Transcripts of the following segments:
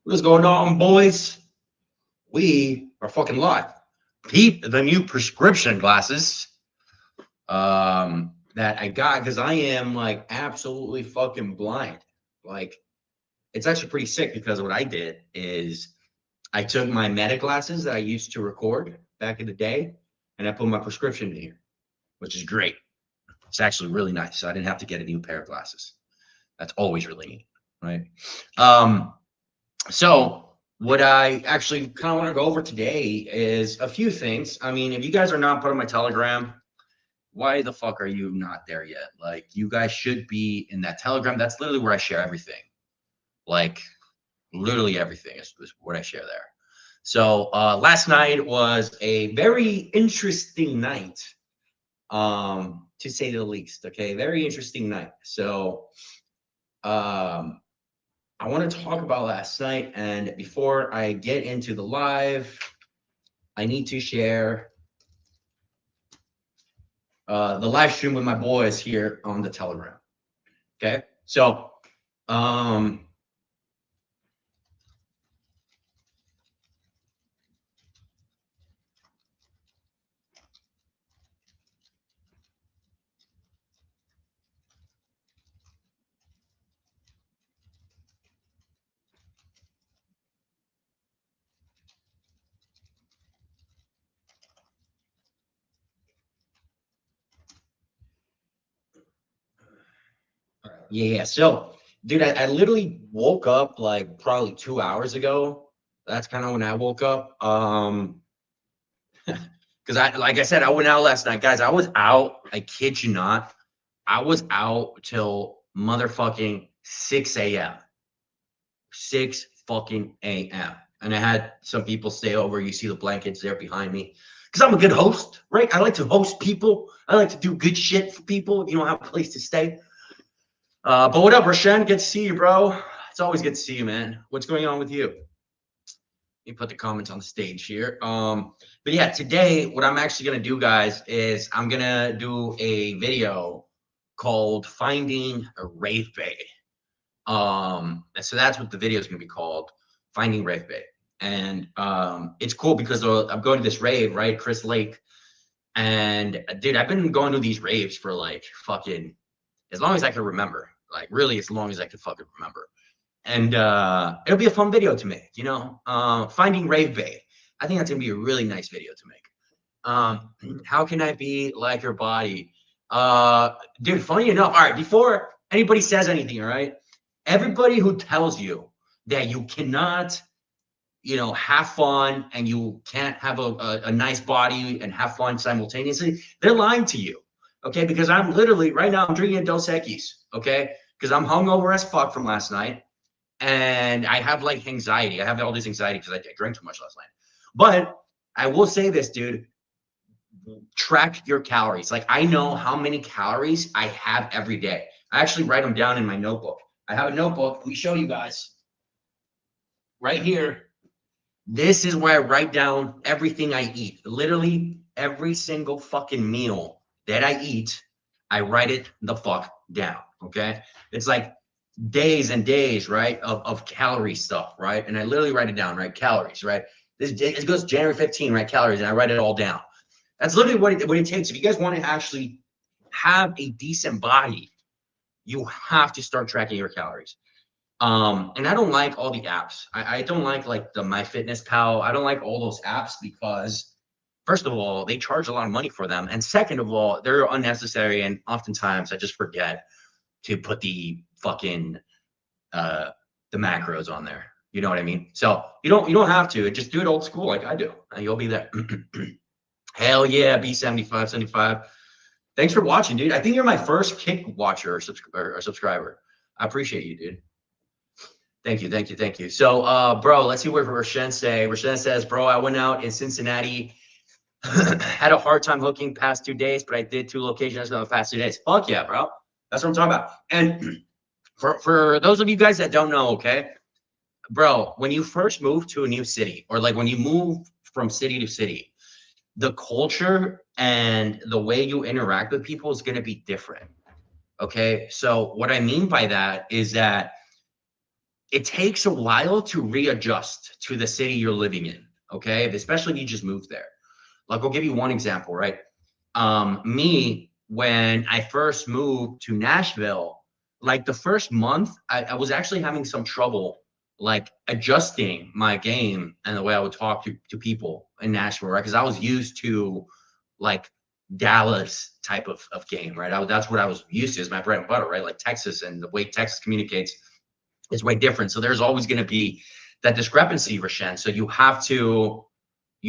What's going on, boys? We are fucking live. Peep the new prescription glasses that I got because I am like absolutely fucking blind. Like, it's actually pretty sick because what I did is I took my meta glasses that I used to record back in the day and I put my prescription in here, which is great. It's actually really nice. So I didn't have to get a new pair of glasses. That's always really neat, right? So what I actually kind of want to go over today is a few things. I mean, if you guys are not part of my Telegram, why the fuck are you not there yet? Like, you guys should be in that Telegram. That's literally where I share everything. Like, literally everything is what I share there. So last night was a very interesting night, to say the least. Okay, very interesting night. So I want to talk about last night. And before I get into the live, I need to share the live stream with my boys here on the Telegram. Okay. So, yeah. So, dude, I literally woke up like probably 2 hours ago. That's kind of when I woke up. Because like I said, I went out last night, guys. I was out. I kid you not. I was out till motherfucking 6 a.m. 6 fucking a.m. And I had some people stay over. You see the blankets there behind me. Because I'm a good host, right? I like to host people. I like to do good shit for people if you don't have a place to stay. But what up, Rashan? Good to see you, bro. It's always good to see you, man. What's going on with you? Let me put the comments on the stage here. But yeah, today, what I'm actually going to do, guys, is I'm going to do a video called Finding a Rave Bay. And so that's what the video is going to be called, Finding Rave Bay. And it's cool because I'm going to this rave, right? Chris Lake. And dude, I've been going to these raves for like fucking as long as I can remember. Like really as long as I can fucking remember. And it'll be a fun video to make, you know. Finding Rave Bay. I think that's gonna be a really nice video to make. How can I be like your body? Dude, funny enough, all right, before anybody says anything, all right, everybody who tells you that you cannot, you know, have fun and you can't have a nice body and have fun simultaneously, they're lying to you. Okay, because I'm literally right now I'm drinking Dos Equis, okay, because I'm hungover as fuck from last night and I have like anxiety. I have all this anxiety because I drank too much last night. But I will say this, dude, track your calories. Like, I know how many calories I have every day. I actually write them down in my notebook. I have a notebook. Let me show you guys right here. This is where I write down everything I eat. Literally every single fucking meal that I eat, I write it the fuck down. Okay. It's like days and days, right, of calorie stuff, right? And I literally write it down, right? Calories, right? It goes January 15, right? Calories, and I write it all down. That's literally what it takes. If you guys want to actually have a decent body, you have to start tracking your calories. And I don't like all the apps. I don't like the MyFitnessPal. I don't like all those apps because first of all, they charge a lot of money for them. And second of all, they're unnecessary. And oftentimes I just forget to put the fucking the macros on there. You know what I mean? So you don't have to. Just do it old school like I do, and you'll be there. Hell yeah, B75, 75. Thanks for watching, dude. I think you're my first kick watcher or subscriber. I appreciate you, dude. Thank you, thank you, thank you. So, bro, let's see what Rashan say. Rashan says, bro, I went out in Cincinnati, had a hard time hooking past 2 days, but I did 2 locations in the past 2 days. Fuck yeah, bro. That's what I'm talking about. And for those of you guys that don't know, okay, bro, when you first move to a new city or like when you move from city to city, the culture and the way you interact with people is going to be different. Okay. So what I mean by that is that it takes a while to readjust to the city you're living in. Okay, especially if you just moved there. Like, I'll give you one example, right? Me, when I first moved to Nashville, like the first month, I was actually having some trouble like adjusting my game and the way I would talk to people in Nashville, right? Because I was used to like Dallas type of game, right? That's what I was used to, is my bread and butter, right? Like Texas, and the way Texas communicates is way different. So there's always going to be that discrepancy, Rashen. So you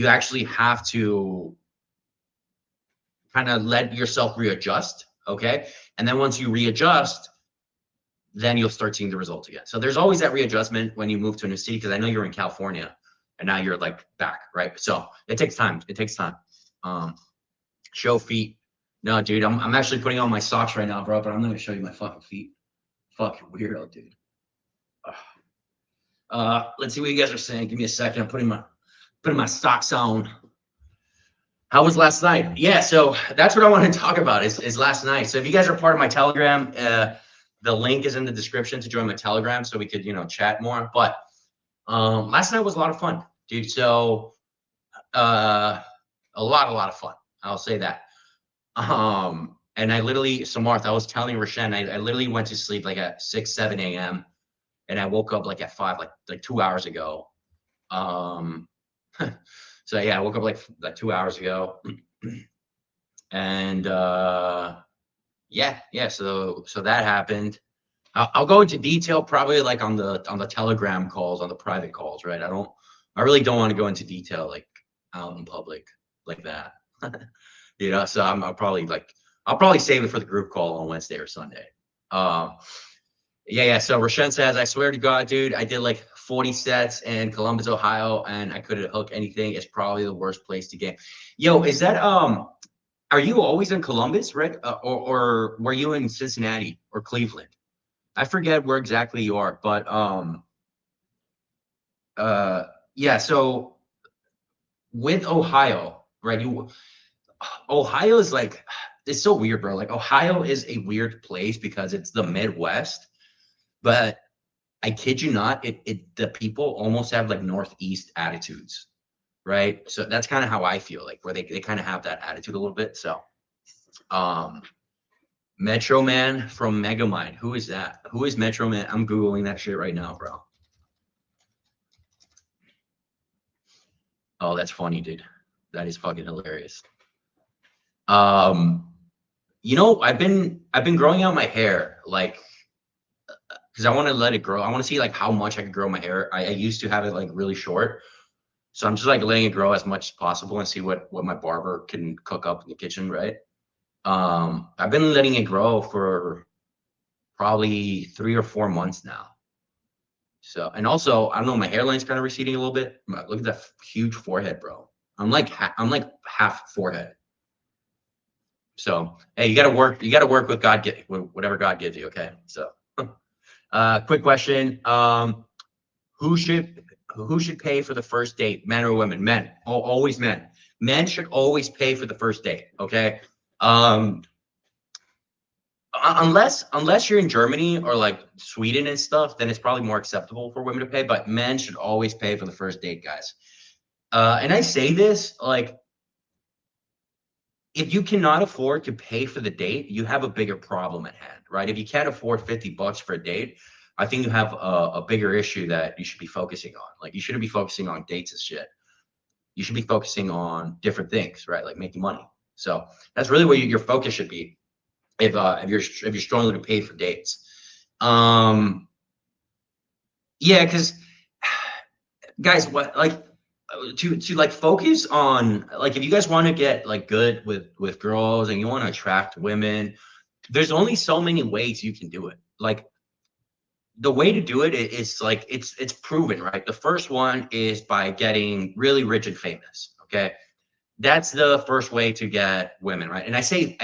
actually have to kind of let yourself readjust. Okay. And then once you readjust, then you'll start seeing the results again. So there's always that readjustment when you move to a new city, because I know you're in California and now you're like back, right? So it takes time. It takes time. Show feet. No, dude, I'm actually putting on my socks right now, bro, but I'm not gonna show you my fucking feet. Fucking weirdo, dude. Let's see what you guys are saying. Give me a second. I'm putting my socks on. How was last night? Yeah, so that's what I want to talk about is last night. So if you guys are part of my Telegram, the link is in the description to join my Telegram so we could, chat more. But last night was a lot of fun, dude. So a lot of fun. I'll say that. And I literally, so Martha, I was telling Rashen, I literally went to sleep like at 6, 7 a.m. and I woke up like at 5, like 2 hours ago. So yeah, I woke up like 2 hours ago. And yeah, so that happened. I'll go into detail probably like on the Telegram calls, on the private calls, right? I really don't want to go into detail like out in public like that. So I'll probably save it for the group call on Wednesday or Sunday. Yeah. So Rashen says, I swear to God, dude, I did like 40 sets in Columbus, Ohio, and I couldn't hook anything. It's probably the worst place to game. Yo, is that are you always in Columbus, right? Or were you in Cincinnati or Cleveland? I forget where exactly you are, but yeah. So with Ohio, right? Ohio is like, it's so weird, bro. Like Ohio is a weird place because it's the Midwest, but I kid you not, the people almost have like Northeast attitudes, right? So that's kind of how I feel, like where they kind of have that attitude a little bit. So Metro Man from Megamind. Who is that? Who is Metro Man? I'm Googling that shit right now, bro. Oh, that's funny, dude. That is fucking hilarious. I've been growing out my hair, like, because I want to let it grow. I want to see like how much I can grow my hair. I used to have it like really short. So I'm just like letting it grow as much as possible and see what my barber can cook up in the kitchen, right? I've been letting it grow for probably 3 or 4 months now. So, and also, I don't know, my hairline's kind of receding a little bit. Look at that huge forehead, bro. I'm like half forehead. So, hey, you got to work with whatever God gives you, okay? So, quick question. Who should pay for the first date, men or women? Men. Always men. Men should always pay for the first date, okay? Unless you're in Germany or like Sweden and stuff, then it's probably more acceptable for women to pay, but men should always pay for the first date, guys. And I say this, like, if you cannot afford to pay for the date, you have a bigger problem at hand, right? If you can't afford $50 for a date, I think you have a bigger issue that you should be focusing on. Like, you shouldn't be focusing on dates and shit. You should be focusing on different things, right? Like making money. So that's really where your focus should be if you're struggling to pay for dates. Yeah, because guys, what like to like focus on, like, if you guys want to get like good with girls and you want to attract women, there's only so many ways you can do it. Like, the way to do it is like it's proven, right? The first one is by getting really rich and famous. Okay, that's the first way to get women, right? And I say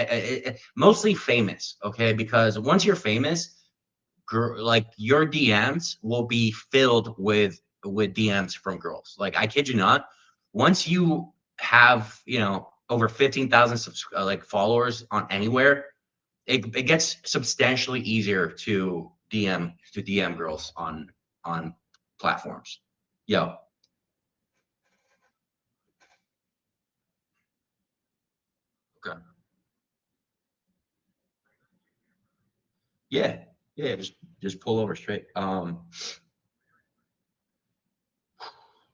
mostly famous, okay, because once you're famous, like your DMs will be filled with DMs from girls. Like, I kid you not, once you have over 15,000 like followers on anywhere, it gets substantially easier to DM girls on on platforms. Yo. Okay. Yeah. Yeah. Just pull over straight.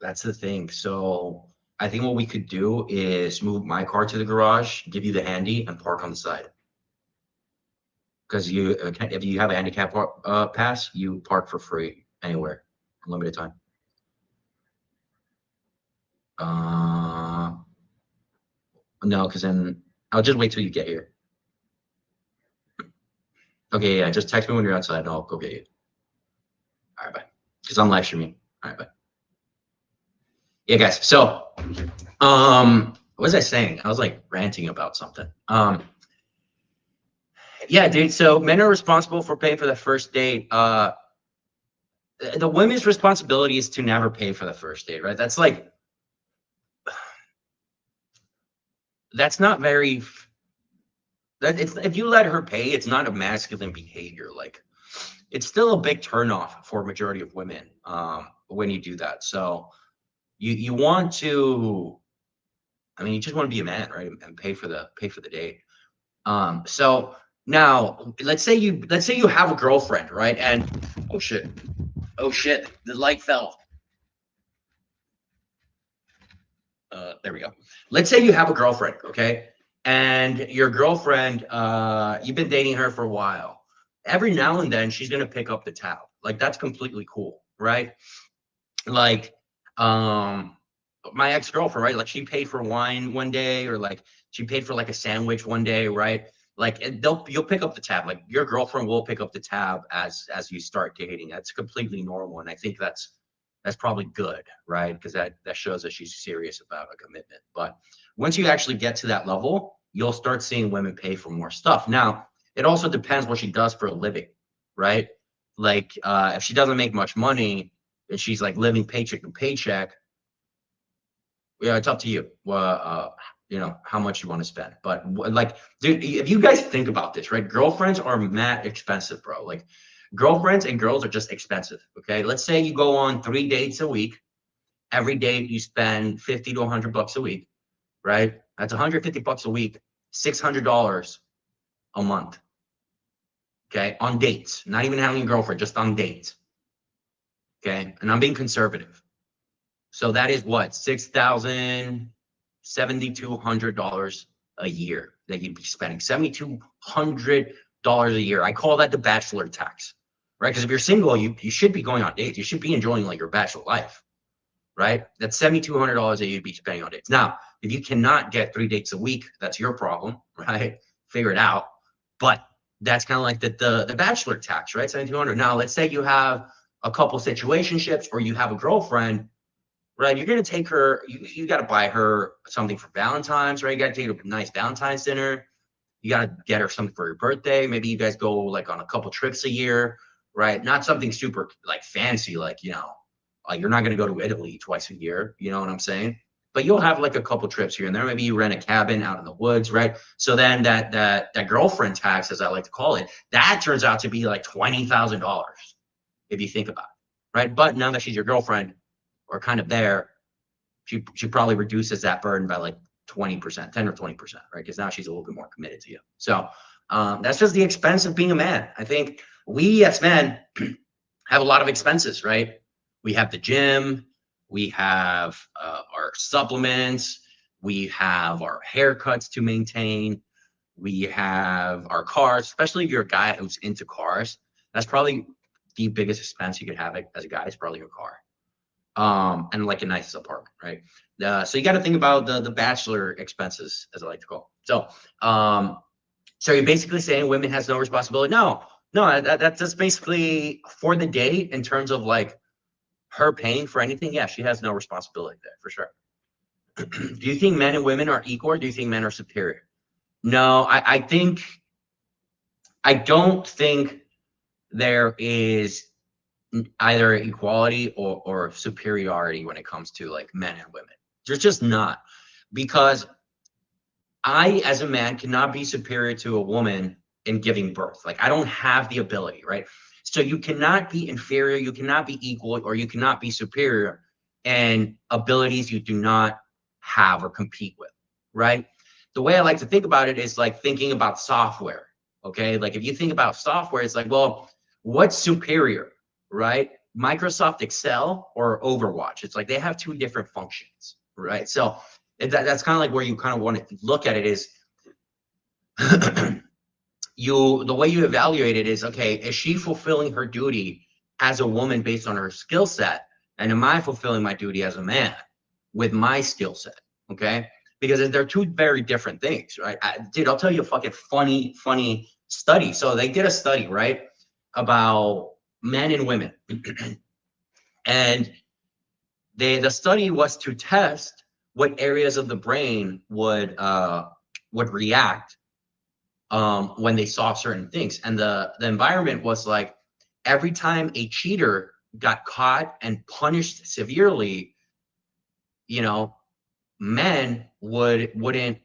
That's the thing. So I think what we could do is move my car to the garage, give you the handy, and park on the side. Because if you have a handicap pass, you park for free anywhere, unlimited time. No, because then I'll just wait till you get here. Okay, yeah, just text me when you're outside, and I'll go get you. All right, bye. Because I'm live streaming. All right, bye. Yeah, guys. So, what was I saying? I was like ranting about something. Yeah, dude. So men are responsible for paying for the first date. The women's responsibility is to never pay for the first date, right? That's like, that's not very. That it's if you let her pay, it's not a masculine behavior. Like, it's still a big turnoff for a majority of women when you do that. So you want to, I mean, you just want to be a man, right? And pay for the date. So now let's say you have a girlfriend, right? And oh shit, the light fell. There we go. Let's say you have a girlfriend, okay? And your girlfriend, you've been dating her for a while. Every now and then she's gonna pick up the tab. Like, that's completely cool, right? Like, my ex-girlfriend, right? Like, she paid for wine one day, or like she paid for like a sandwich one day, right? Like, you'll pick up the tab. Like, your girlfriend will pick up the tab as you start dating. That's completely normal, and I think that's probably good, right? Because that shows that she's serious about a commitment. But once you actually get to that level, you'll start seeing women pay for more stuff. Now, it also depends what she does for a living, right? Like, if she doesn't make much money and she's like living paycheck to paycheck, yeah, it's up to you. How much you want to spend. But like, dude, if you guys think about this, right? Girlfriends are mad expensive, bro. Like, girlfriends and girls are just expensive. Okay, let's say you go on 3 dates a week. Every date you spend 50 to 100 bucks a week, right? That's 150 bucks a week, $600 a month. Okay, on dates, not even having a girlfriend, just on dates. Okay, and I'm being conservative. So that is what, $6,200 a year that you'd be spending. $7,200 a year. I call that the bachelor tax, right? Because if you're single, you should be going on dates. You should be enjoying like your bachelor life, right? That's $7,200 that you'd be spending on dates. Now, if you cannot get 3 dates a week, that's your problem, right? Figure it out. But that's kind of like the bachelor tax, right? 7,200. Now, let's say you have a couple situationships, or you have a girlfriend, right? You're gonna take her. You got to buy her something for Valentine's, right? You got to take her a nice Valentine's dinner. You got to get her something for your birthday. Maybe you guys go like on a couple trips a year, right? Not something super like fancy, like, like you're not gonna go to Italy twice a year. You know what I'm saying? But you'll have like a couple trips here and there. Maybe you rent a cabin out in the woods, right? So then that girlfriend tax, as I like to call it, that turns out to be like $20,000 if you think about it, right? But now that she's your girlfriend, or kind of there, she probably reduces that burden by like 20%, 10 or 20%, right? Because now she's a little bit more committed to you. So that's just the expense of being a man. I think we as men have a lot of expenses, right? We have the gym, we have our supplements, we have our haircuts to maintain, we have our cars, especially if you're a guy who's into cars. That's probably the biggest expense you could have as a guy, is probably your car. And like a nice apartment, right? So you got to think about the bachelor expenses, as I like to call it. So you're basically saying women has no responsibility? No, that's just basically for the date in terms of like her paying for anything. Yeah, she has no responsibility there for sure. Do you think men and women are equal, or do you think men are superior? No, I don't think there is either equality or superiority when it comes to like men and women. There's just not, because I, as a man, cannot be superior to a woman in giving birth. Like, I don't have the ability, right? So you cannot be inferior, you cannot be equal, or you cannot be superior in abilities you do not have or compete with, right? The way I like to think about it is like thinking about software, okay? Like if you think about software, it's like, well, what's superior, right? Microsoft Excel or Overwatch? It's like they have two different functions, right? So that's kind of like where you kind of want to look at it is the way you evaluate it is, okay, is she fulfilling her duty as a woman based on her skill set, and am I fulfilling my duty as a man with my skill set? Okay, because they're two very different things, right? Dude, I'll tell you a fucking funny study. So they did a study, right, about men and women, and the study was to test what areas of the brain would react when they saw certain things. And the environment was like every time a cheater got caught and punished severely, you know, men wouldn't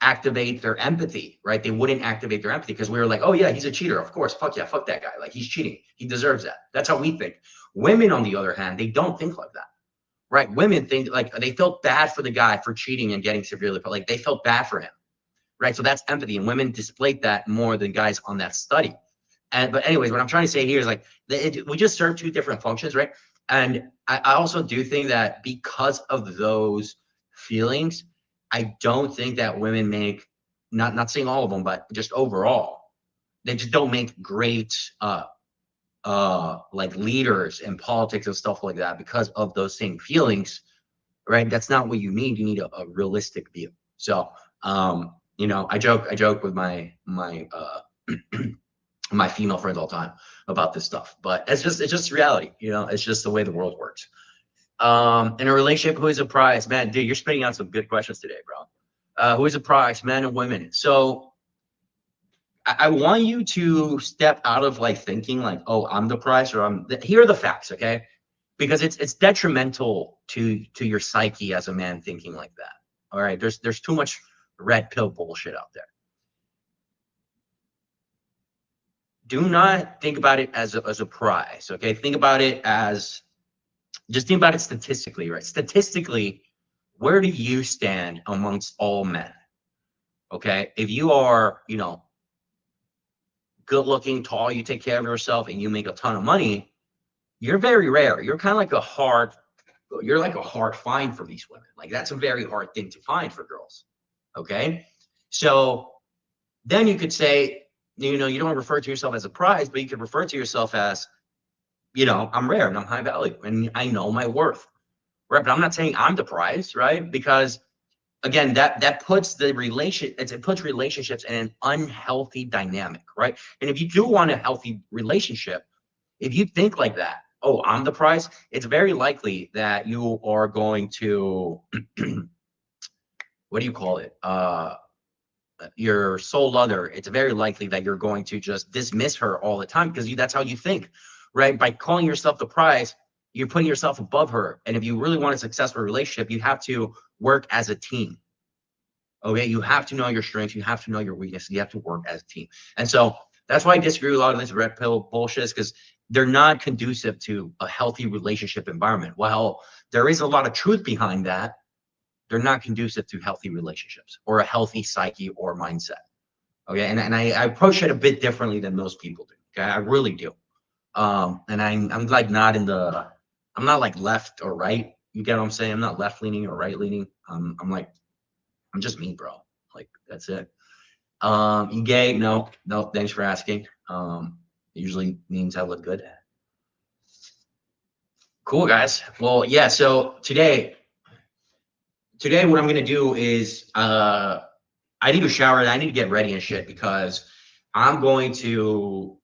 activate their empathy, right? They wouldn't activate their empathy because we were like, oh yeah, he's a cheater. Of course, fuck yeah, fuck that guy. Like he's cheating. He deserves that. That's how we think. Women, on the other hand, they don't think like that. Right? Women think like they felt bad for the guy for cheating and getting severely, but like they felt bad for him. Right? So that's empathy, and women displayed that more than guys on that study. And but anyways, what I'm trying to say here is like we just serve two different functions, right? And I also do think that because of those feelings, I don't think that women make not saying all of them, but just overall, they just don't make great like leaders in politics and stuff like that because of those same feelings, right? That's not what you need. You need a realistic view. So you know, I joke with my my female friends all the time about this stuff, but it's just reality, you know, it's just the way the world works. In a relationship, who is a prize? Man, dude, you're spitting out some good questions today, bro. Who is a prize, men and women? So I want you to step out of like thinking like, oh, I'm the prize, or here are the facts, okay? Because it's detrimental to your psyche as a man thinking like that. All right, there's too much red pill bullshit out there. Do not think about it as a prize, okay? Think about it as just think about it statistically, right? Statistically, where do you stand amongst all men? Okay, if you are, you know, good looking, tall, you take care of yourself, and you make a ton of money, you're very rare. You're kind of like you're like a hard find for these women. Like that's a very hard thing to find for girls. Okay, so then you could say, you know, you don't refer to yourself as a prize, but you could refer to yourself as, you know, I'm rare and I'm high value and I know my worth, right? But I'm not saying I'm the prize, right? Because again, that puts it puts relationships in an unhealthy dynamic, right? And if you do want a healthy relationship, if you think like that, oh, I'm the prize, it's very likely that you are going to what do you call it? Your soul other, it's very likely that you're going to just dismiss her all the time because that's how you think, right? By calling yourself the prize, you're putting yourself above her. And if you really want a successful relationship, you have to work as a team. Okay, you have to know your strengths, you have to know your weaknesses, you have to work as a team. And so that's why I disagree with a lot of this red pill bullshit, because they're not conducive to a healthy relationship environment. While there is a lot of truth behind that, they're not conducive to healthy relationships or a healthy psyche or mindset. Okay, and I approach it a bit differently than most people do. Okay, I really do. And I'm like not I'm not like left or right. You get what I'm saying? I'm not left leaning or right leaning. I'm like, I'm just me, bro. Like that's it. You gay? No. Thanks for asking. Usually means I look good. Cool, guys. Well, yeah. So today what I'm gonna do is I need to shower and I need to get ready and shit because I'm going to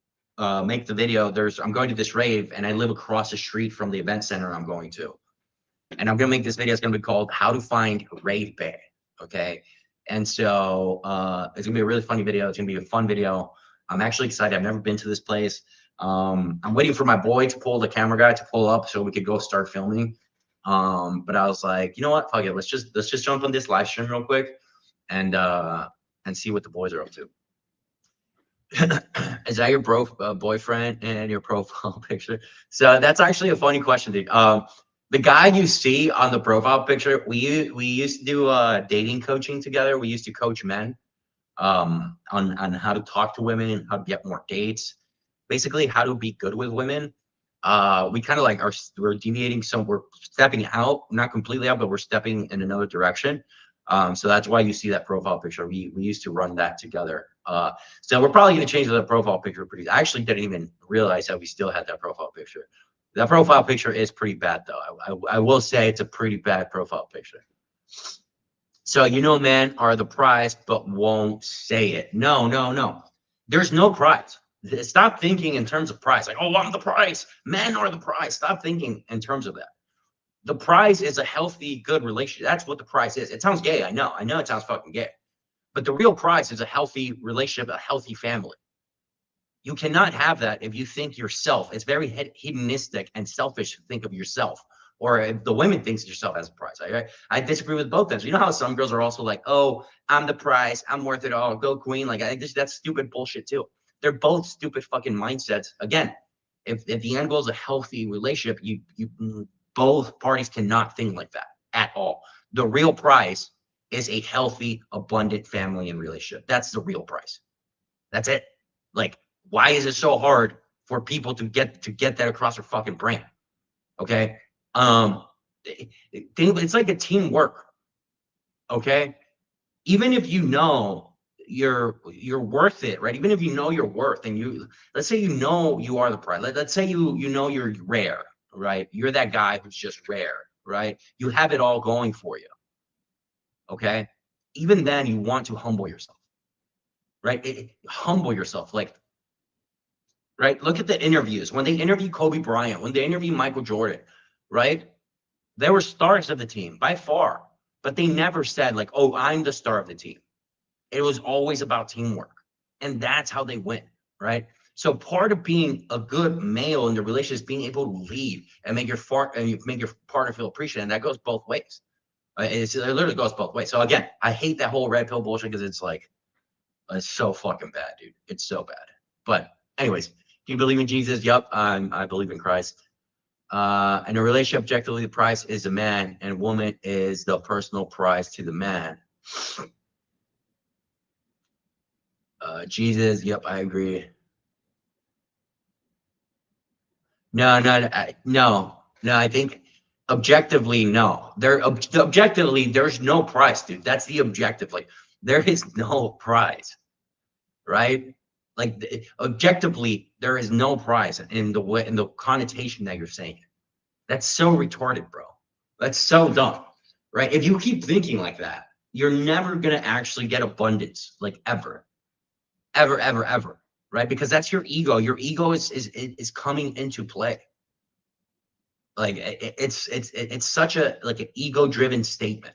make the video. I'm going to this rave and I live across the street from the event center I'm going to. And I'm gonna make this video. It's gonna be called How to Find Rave Bay. Okay. And so it's gonna be a really funny video. It's gonna be a fun video. I'm actually excited. I've never been to this place. I'm waiting for my boy to pull the camera guy to pull up so we could go start filming. But I was like, you know what? Fuck it. Let's just jump on this live stream real quick and see what the boys are up to. Is that your boyfriend and your profile picture? So that's actually a funny question, dude. The guy you see on the profile picture, we used to do dating coaching together. We used to coach men on how to talk to women, how to get more dates, basically how to be good with women. We kind of like we're deviating, so we're stepping out, not completely out, but we're stepping in another direction. So that's why you see that profile picture. We used to run that together. So we're probably going to change the profile picture pretty. I actually didn't even realize that we still had that profile picture. That profile picture is pretty bad, though. I will say it's a pretty bad profile picture. So men are the prize, but won't say it. No, no, no. There's no prize. Stop thinking in terms of prize. Like, oh, I'm the prize. Men are the prize. Stop thinking in terms of that. The prize is a healthy, good relationship. That's what the prize is. It sounds gay. I know. I know it sounds fucking gay. But the real prize is a healthy relationship, a healthy family. You cannot have that if you think yourself. It's very hedonistic and selfish to think of yourself. Or if the women thinks of yourself as a prize. I disagree with both ends. You know how some girls are also like, oh, I'm the prize. I'm worth it all. Go queen. Like, I think that's stupid bullshit too. They're both stupid fucking mindsets. Again, if the end goal is a healthy relationship, you both parties cannot think like that at all. The real prize is a healthy, abundant family and relationship. That's the real prize. That's it. Like, why is it so hard for people to get that across their fucking brain? Okay. It's like a teamwork. Okay. Even if you're worth it, right? Even if you know your worth, and let's say you are the prize. Let's say you're rare, right? You're that guy who's just rare, right? You have it all going for you. Okay. Even then, you want to humble yourself, right? Humble yourself, like, right? Look at the interviews. When they interview Kobe Bryant, when they interview Michael Jordan, right? They were stars of the team by far, but they never said like, oh, I'm the star of the team. It was always about teamwork. And that's how they win, right? So part of being a good male in the relationship is being able to lead and make your partner feel appreciated. And that goes both ways. It literally goes both ways. So again, I hate that whole red pill bullshit because it's so fucking bad, dude. It's so bad. But anyways, do you believe in Jesus? Yup, I believe in Christ. And a relationship, objectively, the prize is a man, and woman is the personal prize to the man. Jesus, yep, I agree. No, no. I think objectively, no. Objectively, there's no prize, dude. That's the objectively. There is no prize, right? Like objectively, there is no prize in the connotation that you're saying. That's so retarded, bro. That's so dumb, right? If you keep thinking like that, you're never gonna actually get abundance, like ever, ever, right? Because that's your ego. Your ego is coming into play. Like it's such a like an ego-driven statement,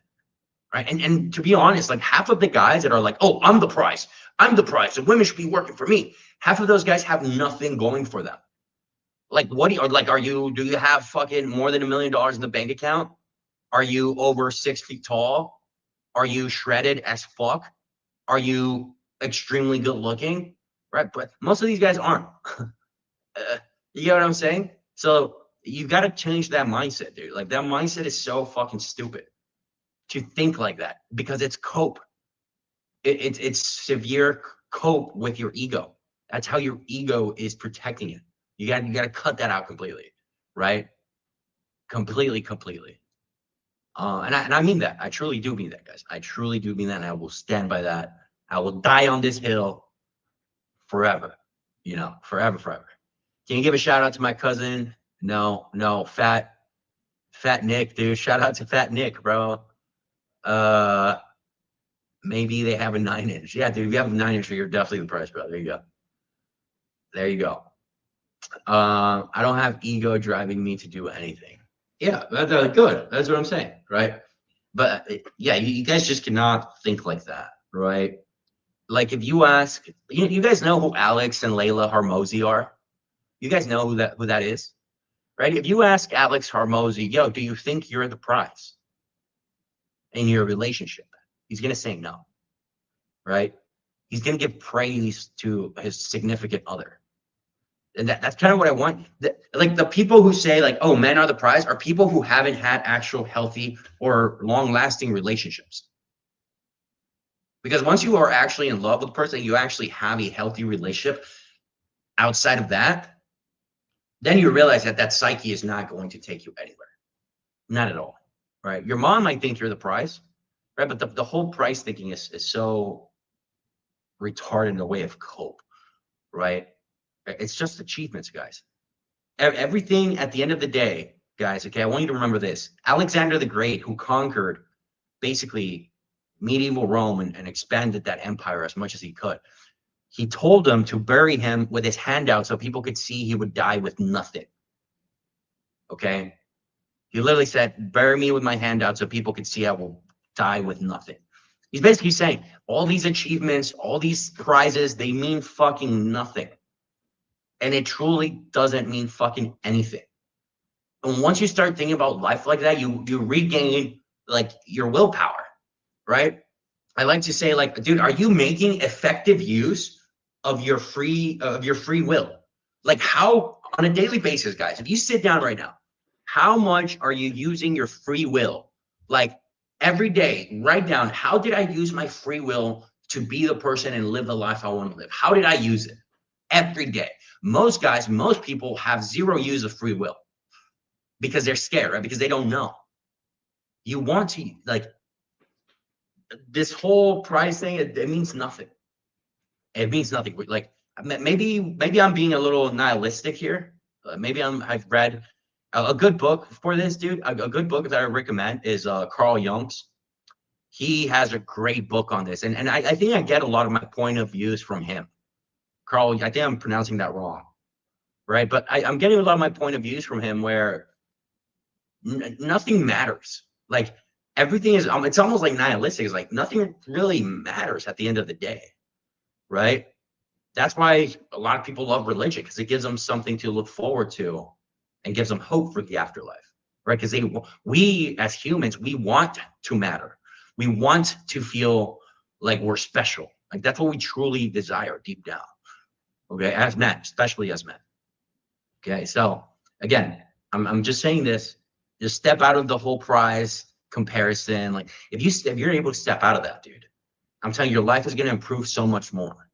right? And to be honest, like half of the guys that are like, oh, I'm the prize, and women should be working for me. Half of those guys have nothing going for them. Like, what do do you have fucking more than $1 million in the bank account? Are you over 6 feet tall? Are you shredded as fuck? Are you extremely good looking? Right. But most of these guys aren't. You get what I'm saying? So you got to change that mindset, dude. Like that mindset is so fucking stupid to think like that because it's cope. It's severe cope with your ego. That's how your ego is protecting it. You got to cut that out completely, right? Completely. And I mean that. I truly do mean that, guys. I truly do mean that, and I will stand by that. I will die on this hill forever. Forever. Can you give a shout out to my cousin? No, fat Nick, dude. Shout out to Fat Nick, bro. Maybe they have a 9-inch. Yeah, dude. If you have a 9-inch, you're definitely the price, bro. There you go. I don't have ego driving me to do anything. Yeah, that's good. That's what I'm saying, right? But yeah, you guys just cannot think like that, right? Like if you ask, you guys know who Alex and Layla Harmozy are? You guys know who that is, right? If you ask Alex Harmozy, yo, do you think you're the prize in your relationship? He's gonna say no, right? he's going to give praise to his significant other. And that's kind of what I want. Like the people who say like, oh, men are the prize are people who haven't had actual healthy or long-lasting relationships. Because once you are actually in love with a person, you actually have a healthy relationship outside of that, then you realize that that psyche is not going to take you anywhere. Not at all, right? Your mom might think you're the prize, right? But the whole prize thinking is so retarded in the way of cope, right? It's just achievements, guys. Everything at the end of the day, guys, okay, I want you to remember this. Alexander the Great, who conquered basically medieval Rome and expanded that empire as much as he could, he told them to bury him with his hand out so people could see he would die with nothing. Okay? He literally said, bury me with my hand out so people could see I will die with nothing. He's basically saying all these achievements, all these prizes, they mean fucking nothing. And it truly doesn't mean fucking anything. And once you start thinking about life like that, you regain like your willpower, right? I like to say, like, dude, are you making effective use of your free will? Like, how on a daily basis, guys, if you sit down right now, how much are you using your free will? Like every day, write down, how did I use my free will to be the person and live the life I want to live? How did I use it? Every day. Most guys, most people have zero use of free will because they're scared, right? Because they don't know. You want to, like, this whole prize thing, it means nothing. It means nothing. Like, maybe I'm being a little nihilistic here. Maybe I've read a good book for this, dude. A good book that I recommend is Carl Jung's. He has a great book on this. And I think I get a lot of my point of views from him. Carl, I think I'm pronouncing that wrong, right? But I'm getting a lot of my point of views from him where nothing matters. Like everything is, it's almost like nihilistic. It's like nothing really matters at the end of the day, right? That's why a lot of people love religion, because it gives them something to look forward to and gives them hope for the afterlife, right? Because we as humans, we want to matter. We want to feel like we're special. Like that's what we truly desire deep down. Okay, as men, especially as men. Okay, so again, I'm just saying this. Just step out of the whole prize comparison. Like if you're able to step out of that, dude, I'm telling you, your life is going to improve so much more.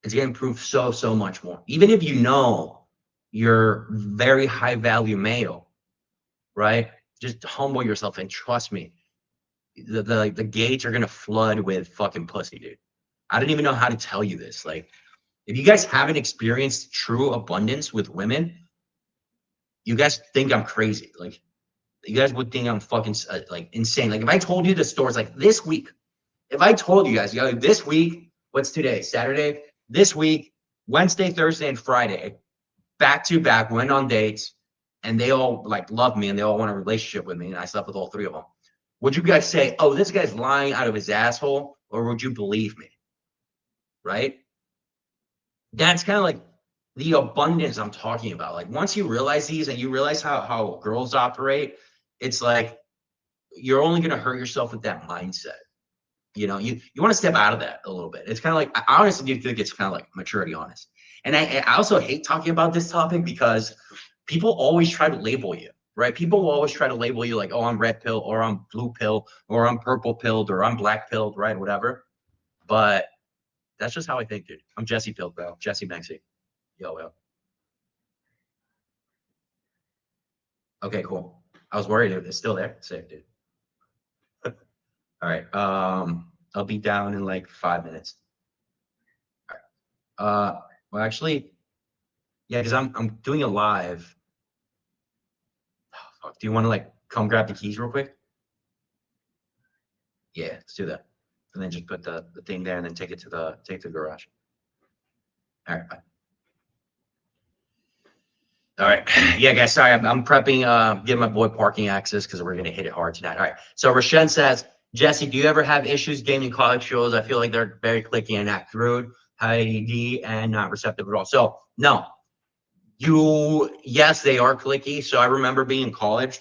It's going to improve so much more. Even if you know you're very high value male, right? Just humble yourself and trust me. The gates are going to flood with fucking pussy, dude. I don't even know how to tell you this. Like, if you guys haven't experienced true abundance with women, you guys think I'm crazy. Like, you guys would think I'm fucking like insane. Like, if I told you the stores, like this week, if I told you guys, this week, what's today? Saturday. This week, Wednesday, Thursday, and Friday, back to back, went on dates, and they all like love me and they all want a relationship with me, and I slept with all three of them. Would you guys say, oh, this guy's lying out of his asshole, or would you believe me? Right? That's kind of like the abundance I'm talking about. Like once you realize these and you realize how girls operate, it's like you're only going to hurt yourself with that mindset. You know, you want to step out of that a little bit. It's kind of like, I honestly do think it's kind of like maturity, honest. And I also hate talking about this topic because people always try to label you, right? People will always try to label you like, oh, I'm red pill, or I'm blue pill, or I'm purple pilled, or I'm black pilled, right? Whatever. But that's just how I think, dude. I'm Jesse pilled, bro. Jesse Banksy. Yo. Okay, cool. I was worried it's still there. Safe, dude. All right. I'll be down in like 5 minutes. All right. Well, actually, yeah, because I'm doing a live. Oh, fuck. Do you want to like come grab the keys real quick? Yeah, let's do that. And then just put the thing there and then take it to the garage. All right, bye. All right. Yeah, guys, sorry. I'm prepping, giving my boy parking access because we're going to hit it hard tonight. All right. So Rashen says, Jesse, do you ever have issues gaming college shows? I feel like they're very clicky and act rude, high ADD, and not receptive at all. So, no. Yes, they are clicky. So I remember being in college.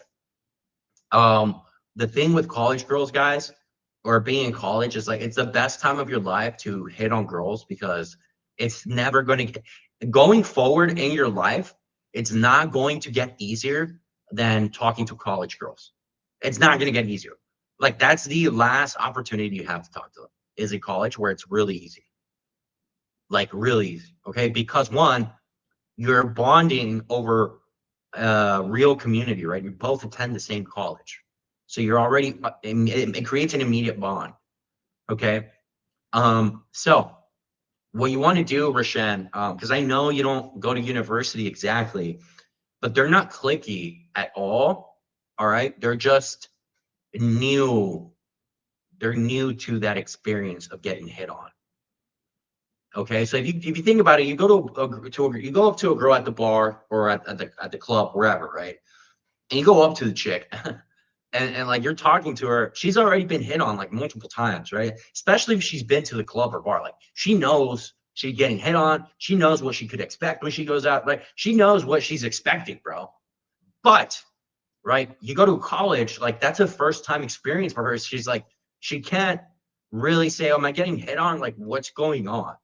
The thing with college girls, guys, or being in college is like, it's the best time of your life to hit on girls, because it's never going to get, going forward in your life, it's not going to get easier than talking to college girls. It's not going to get easier. Like, that's the last opportunity you have to talk to them, is in college, where it's really easy. Like, really easy. Okay. Because one, you're bonding over real community, right? You both attend the same college. So you're already, it creates an immediate bond. Okay. So what you want to do, Rashan, because I know you don't go to university exactly, but they're not cliquey at all. All right. They're just new. They're new to that experience of getting hit on. Okay. So if you think about it, you go you go up to a girl at the bar or at the club, wherever, right? And you go up to the chick and like, you're talking to her, she's already been hit on like multiple times, right? Especially if she's been to the club or bar. Like, she knows she's getting hit on. She knows what she could expect when she goes out. Like, she knows what she's expecting, bro. But, right, you go to college, like, that's a first time experience for her. She's like, she can't really say, oh, am I getting hit on? Like, what's going on?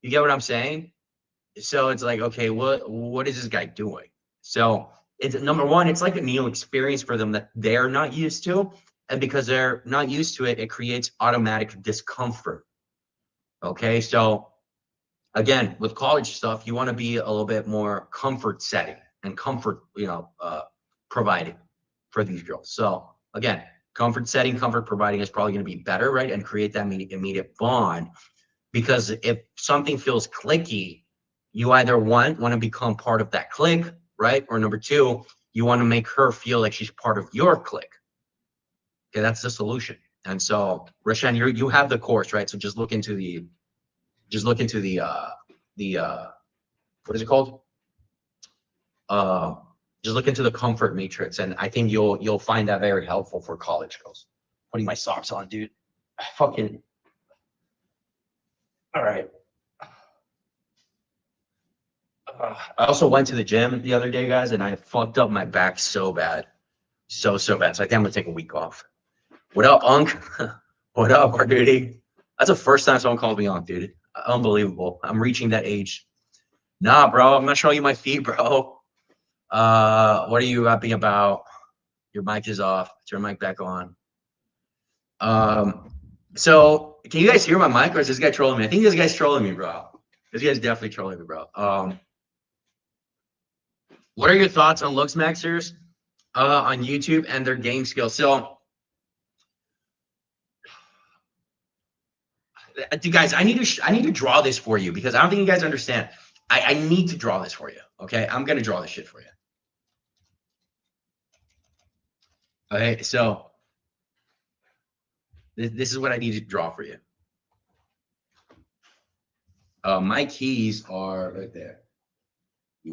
You get what I'm saying? So it's like, okay, what is this guy doing? So it's, number one, it's like a new experience for them that they're not used to. And because they're not used to it, it creates automatic discomfort. Okay. So again, with college stuff, you want to be a little bit more comfort setting and comfort, providing for these girls. So again, comfort setting, comfort providing is probably going to be better, right? And create that immediate bond. Because if something feels cliquey, you either want to become part of that clique, right? Or number two, you want to make her feel like she's part of your clique. Okay, that's the solution. And so, Rashan, you have the course, right? So just look into the what is it called? Just look into the comfort matrix, and I think you'll find that very helpful for college girls. Putting my socks on, dude. Fucking. All right. I also went to the gym the other day, guys, and I fucked up my back so bad. So bad. So I think I'm gonna take a week off. What up, Unc? What up, dude? That's the first time someone called me Unc, dude. Unbelievable. I'm reaching that age. Nah, bro, I'm not showing you my feet, bro. What are you rapping about? Your mic is off. Turn your mic back on. So can you guys hear my mic, or is this guy trolling me? I think this guy's trolling me, bro. This guy's definitely trolling me, bro. What are your thoughts on Looks Maxers on YouTube and their game skills? So, guys, I need to draw this for you, because I don't think you guys understand. I need to draw this for you. Okay, I'm gonna draw this shit for you. Okay, so this is what I need to draw for you. My keys are right there.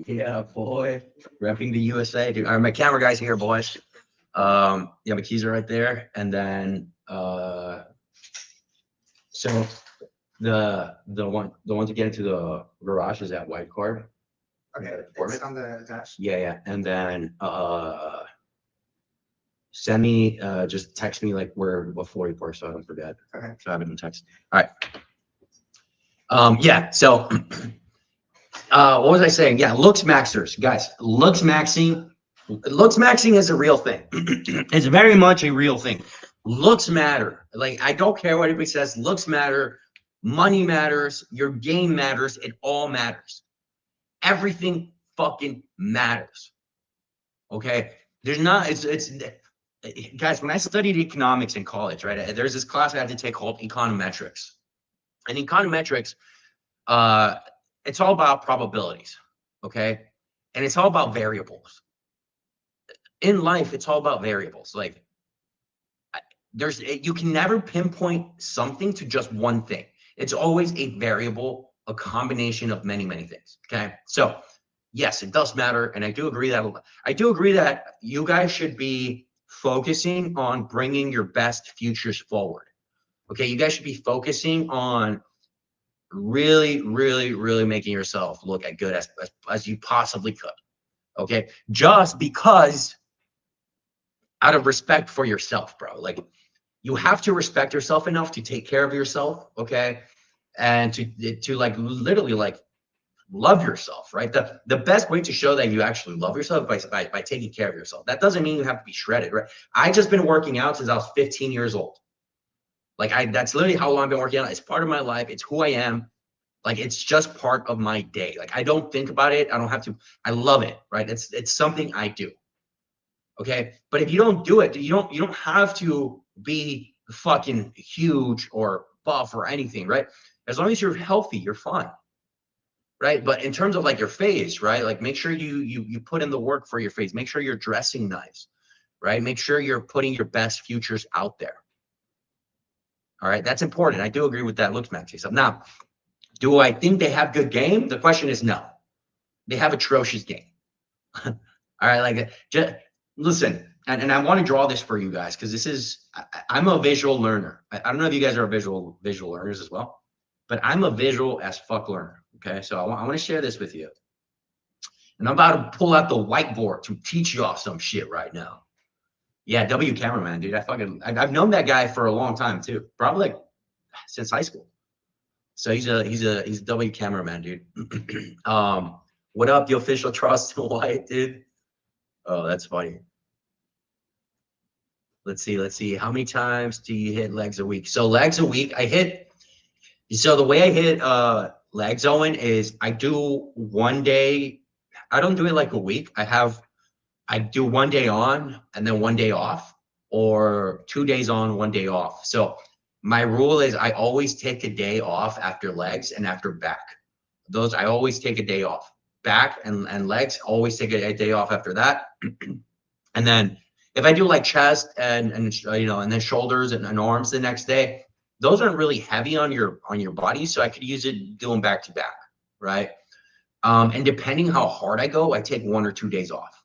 Yeah, boy, repping the USA, dude. All right, my camera guy's here, boys. Yeah, my keys are right there, and then so the one to get into the garage is that white card. Okay, it's on the dash. Yeah, and then send me just text me like what floor you park, so I don't forget. Okay. So I have it in text. All right. Yeah. So what was I saying? Yeah, Looks Maxers, guys. Looks maxing is a real thing. It's very much a real thing. Looks matter. Like, I don't care what anybody says. Looks matter. Money matters. Your game matters. It all matters. Everything fucking matters. Okay. There's not. It's guys. When I studied economics in college, right? There's this class I had to take called econometrics, and econometrics, it's all about probabilities, okay? And it's all about variables. In life, it's all about variables. Like, you can never pinpoint something to just one thing. It's always a variable, a combination of many, many things, okay? So yes, it does matter, and I do agree that you guys should be focusing on bringing your best futures forward, okay? You guys should be focusing on really, really, really making yourself look as good as you possibly could. Okay. Just because, out of respect for yourself, bro. Like, you have to respect yourself enough to take care of yourself, okay? And to like literally like love yourself, right? The best way to show that you actually love yourself by taking care of yourself. That doesn't mean you have to be shredded, right? I just been working out since I was 15 years old. Like that's literally how long I've been working out. It's part of my life. It's who I am. Like it's just part of my day. Like I don't think about it. I don't have to. I love it, right? It's something I do. Okay. But if you don't do it, you don't have to be fucking huge or buff or anything, right? As long as you're healthy, you're fine. Right. But in terms of like your face, right? Like make sure you put in the work for your face. Make sure you're dressing nice, right? Make sure you're putting your best futures out there. All right. That's important. I do agree with that looks matching stuff. Now, do I think they have good game? The question is no. They have atrocious game. All right. Like just listen, and I want to draw this for you guys because this is I'm a visual learner. I don't know if you guys are visual learners as well, but I'm a visual as fuck learner. Okay. So I want to share this with you. And I'm about to pull out the whiteboard to teach you all some shit right now. Yeah, W cameraman, dude. I've known that guy for a long time too. Probably like since high school. So he's a W cameraman, dude. What up, the official Charleston White, dude? Oh, that's funny. Let's see. How many times do you hit legs a week? So legs a week, I hit. So the way I hit legs, Owen, is I do one day. I don't do it like a week. I do one day on and then one day off, or 2 days on, 1 day off. So my rule is I always take a day off after legs and after back. Those I always take a day off. Back and legs, always take a day off after that. And then if I do like chest and you know, and then shoulders and arms the next day, those aren't really heavy on your body, so I could use it doing back to back, right? And depending how hard I go, I take 1 or 2 days off.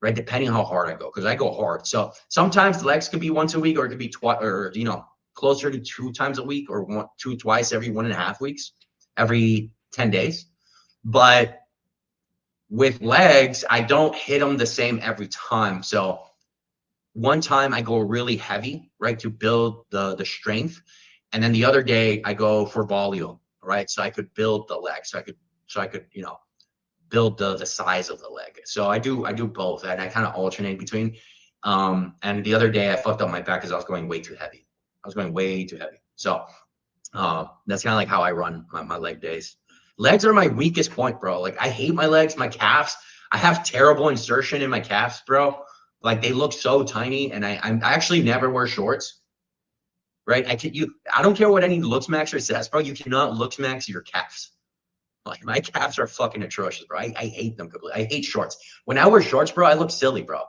Right, depending how hard I go, because I go hard. So sometimes legs could be once a week, or it could be twice, or you know, closer to 2 times a week, or twice every 1.5 weeks, every 10 days. But with legs, I don't hit them the same every time. So one time I go really heavy, right, to build the strength, and then the other day I go for volume, right, so I could build the legs, so I could you know, build the size of the leg. So I do both, and I kind of alternate between. And the other day I fucked up my back because I was going way too heavy. I was going way too heavy. So that's kind of like how I run my leg days. Legs are my weakest point, bro. Like I hate my legs, my calves. I have terrible insertion in my calves, bro. Like they look so tiny, and I actually never wear shorts. Right? I don't care what any looks maxer says, bro. You cannot looks max your calves. Like my calves are fucking atrocious, bro. I hate them completely. I hate shorts. When I wear shorts, bro, I look silly, bro.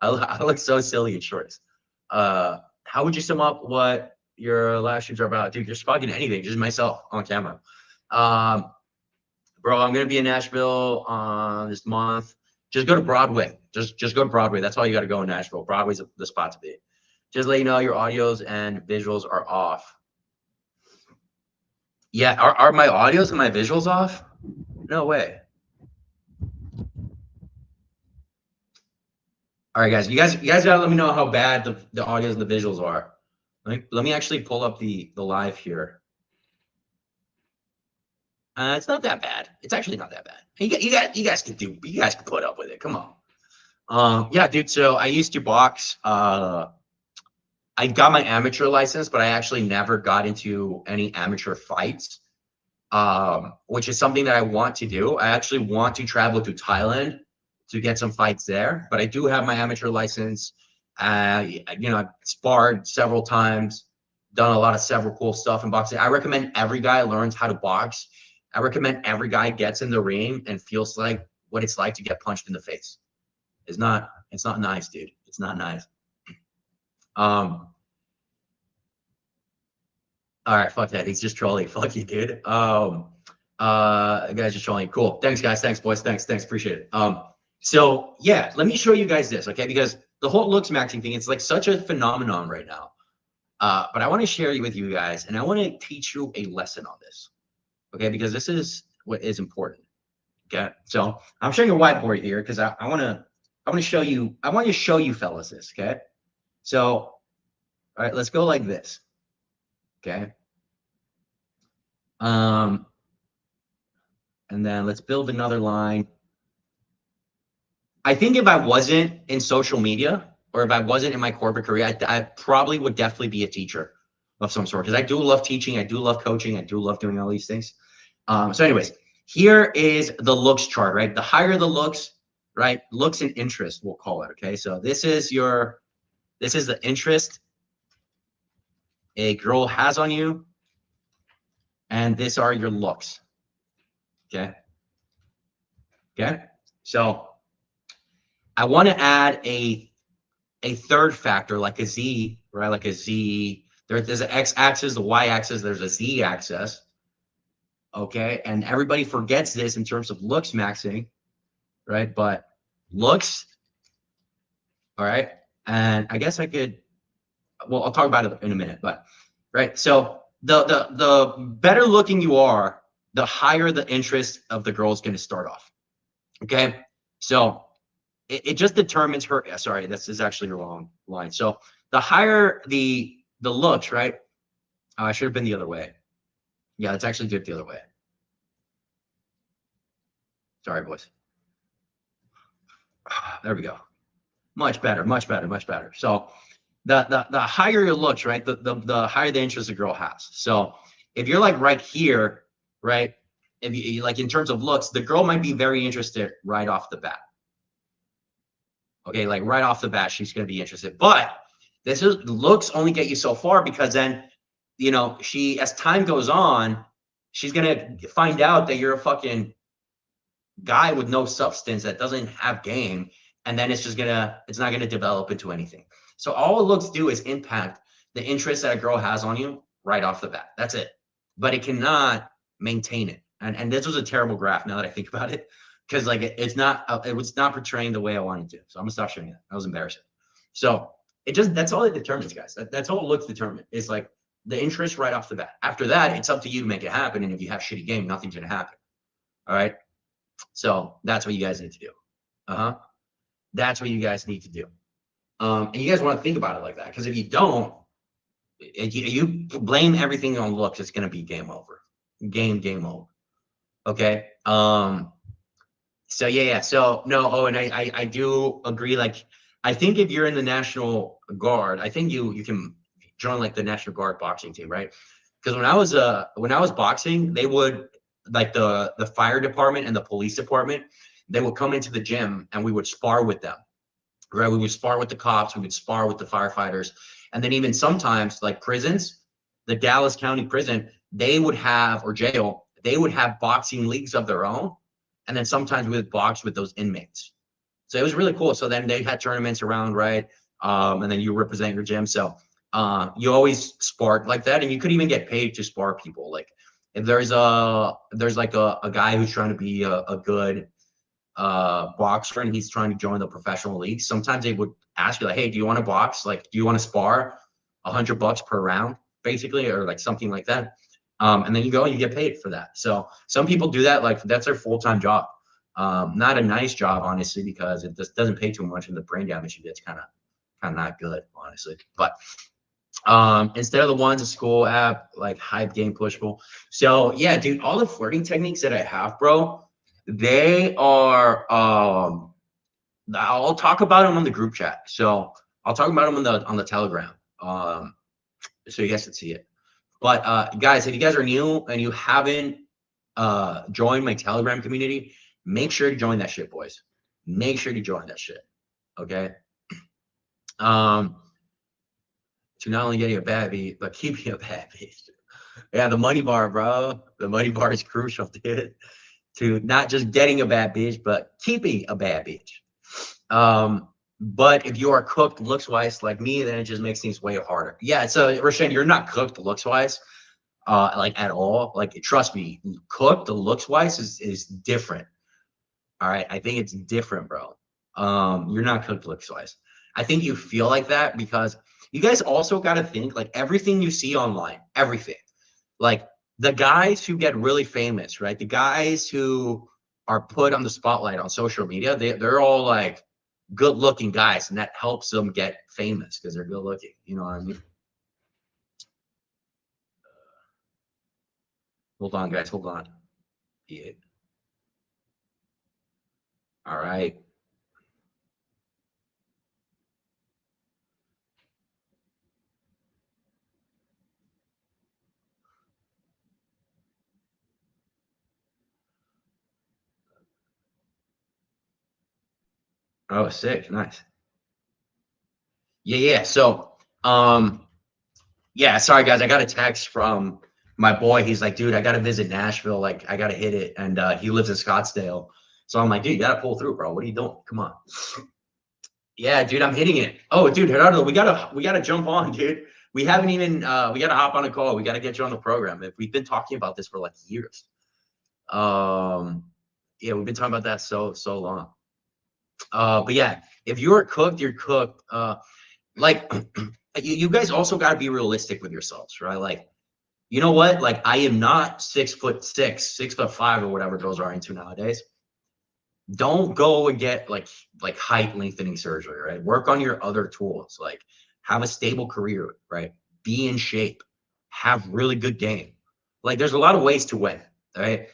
I look so silly in shorts. How would you sum up what your live streams are about? Dude, just fucking anything, just myself on camera. Bro, I'm gonna be in Nashville this month. Just go to Broadway. Just go to Broadway. That's all you gotta go in Nashville. Broadway's the spot to be. Just let you know your audios and visuals are off. Yeah, are my audios and my visuals off? No way. All right, guys. You guys gotta let me know how bad the audios and the visuals are. Let me actually pull up the live here. It's not that bad. It's actually not that bad. You guys can put up with it. Come on. Yeah, dude. So I used to box. I got my amateur license, but I actually never got into any amateur fights, which is something that I want to do. I actually want to travel to Thailand to get some fights there, but I do have my amateur license. You know, I've sparred several times, done a lot of several cool stuff in boxing. I recommend every guy learns how to box. I recommend every guy gets in the ring and feels like what it's like to get punched in the face. It's not nice, dude. It's not nice. All right, fuck that. He's just trolling. Fuck you, dude. Guys just trolling. Cool. Thanks, guys. Thanks, boys. Thanks. Appreciate it. So yeah, let me show you guys this, okay? Because the whole looks maxing thing, it's like such a phenomenon right now. But I want to share it with you guys, and I want to teach you a lesson on this, okay? Because this is what is important. Okay. So I'm showing a whiteboard here because I want to show you. I want to show you fellas this. Okay. So All right, let's go like this. Okay. And then let's build another line. I think if I wasn't in social media or if I wasn't in my corporate career, I probably would definitely be a teacher of some sort because I do love teaching. I do love coaching. I do love doing all these things. So anyways, here is the looks chart, right? The higher the looks, right? Looks and interest, we'll call it, okay? So this is the interest a girl has on you, and these are your looks, okay? Okay, so I want to add a third factor, like a Z, right? Like a Z. There's an X-axis, the Y-axis, there's a Z-axis, okay? And everybody forgets this in terms of looks maxing, right? But looks, all right? And I guess I could, well, I'll talk about it in a minute, but, right? So the better looking you are, the higher the interest of the girl is going to start off, okay? So it just determines her. Sorry, this is actually the wrong line. So the higher the looks, right? I should have been the other way. Yeah, let's actually do it the other way. Sorry, boys. There we go. Much better, much better, much better. So the higher your looks, right? The higher the interest a girl has. So if you're like right here, right? If you like in terms of looks, the girl might be very interested right off the bat. Okay, like right off the bat, she's going to be interested. But this is looks only get you so far because then, you know, as time goes on, she's going to find out that you're a fucking guy with no substance that doesn't have game. And then it's not going to develop into anything. So all looks do is impact the interest that a girl has on you right off the bat. That's it. But it cannot maintain it. And this was a terrible graph now that I think about it. Because like it was not portraying the way I wanted to. So I'm gonna stop showing that. That was embarrassing. So that's all it determines, guys. That's all it looks determined. It's like the interest right off the bat. After that, it's up to you to make it happen. And if you have shitty game, nothing's gonna happen. All right. So that's what you guys need to do. That's what you guys need to do. And you guys want to think about it like that. Because if you don't, you blame everything on looks, it's gonna be game over. Game over. Okay. So yeah. So no, and I do agree. Like, I think if you're in the National Guard, I think you can join like the National Guard boxing team, right? Because when I was boxing, they would like the fire department and the police department, they would come into the gym and we would spar with them, right? We would spar with the cops, we would spar with the firefighters, and then even sometimes like prisons, the Dallas County prison, they would have or jail, they would have boxing leagues of their own. And then sometimes we would box with those inmates. So it was really cool. So then they had tournaments around, right? And then you represent your gym. So you always spar like that. And you could even get paid to spar people. Like if there's like a guy who's trying to be a good boxer and he's trying to join the professional league, sometimes they would ask you like, hey, do you want to box? Like, do you want to spar $100 per round, basically, or like something like that? And then you go and you get paid for that. So some people do that, like that's their full-time job. Not a nice job, honestly, because it just doesn't pay too much, and the brain damage you get's kind of not good, honestly. But instead of the ones at school app, like Hype Game Pushable. So yeah, dude, all the flirting techniques that I have, bro, they are I'll talk about them on the group chat. So I'll talk about them on the Telegram. So you guys can see it. But guys, if you guys are new and you haven't joined my Telegram community, make sure to join that shit, boys. Make sure to join that shit. Okay. To not only get you a bad beat, but keep you a bad beat. Yeah, the money bar, bro. The money bar is crucial, dude. To not just getting a bad bitch, but keeping a bad bitch. But if you are cooked looks wise like me, then it just makes things way harder. Yeah, so Rashan, you're not cooked looks wise, like at all. Like trust me, cooked looks wise is different. All right, I think it's different, bro. You're not cooked looks wise. I think you feel like that because you guys also got to think like everything you see online, everything, like the guys who get really famous, right? The guys who are put on the spotlight on social media, they're all like good looking guys, and that helps them get famous because they're good looking. You know what I mean? Hold on, guys. Hold on. Yeah. All right. Oh, sick. Nice. Yeah. So, yeah, sorry guys. I got a text from my boy. He's like, dude, I got to visit Nashville. Like, I got to hit it. And he lives in Scottsdale. So I'm like, dude, you got to pull through, bro. What are you doing? Come on. Yeah, dude, I'm hitting it. Oh, dude, Gerardo, we gotta jump on, dude. We haven't even we gotta hop on a call. We gotta get you on the program. If we've been talking about this for like years. Um, yeah, we've been talking about that so long. But yeah, if you're cooked, you're cooked. Like you guys also got to be realistic with yourselves, right? Like, you know what? Like, I am not 6'6", 6'5", or whatever girls are into nowadays. Don't go and get like height lengthening surgery, right? Work on your other tools, like have a stable career, right? Be in shape, have really good game. Like, there's a lot of ways to win, right?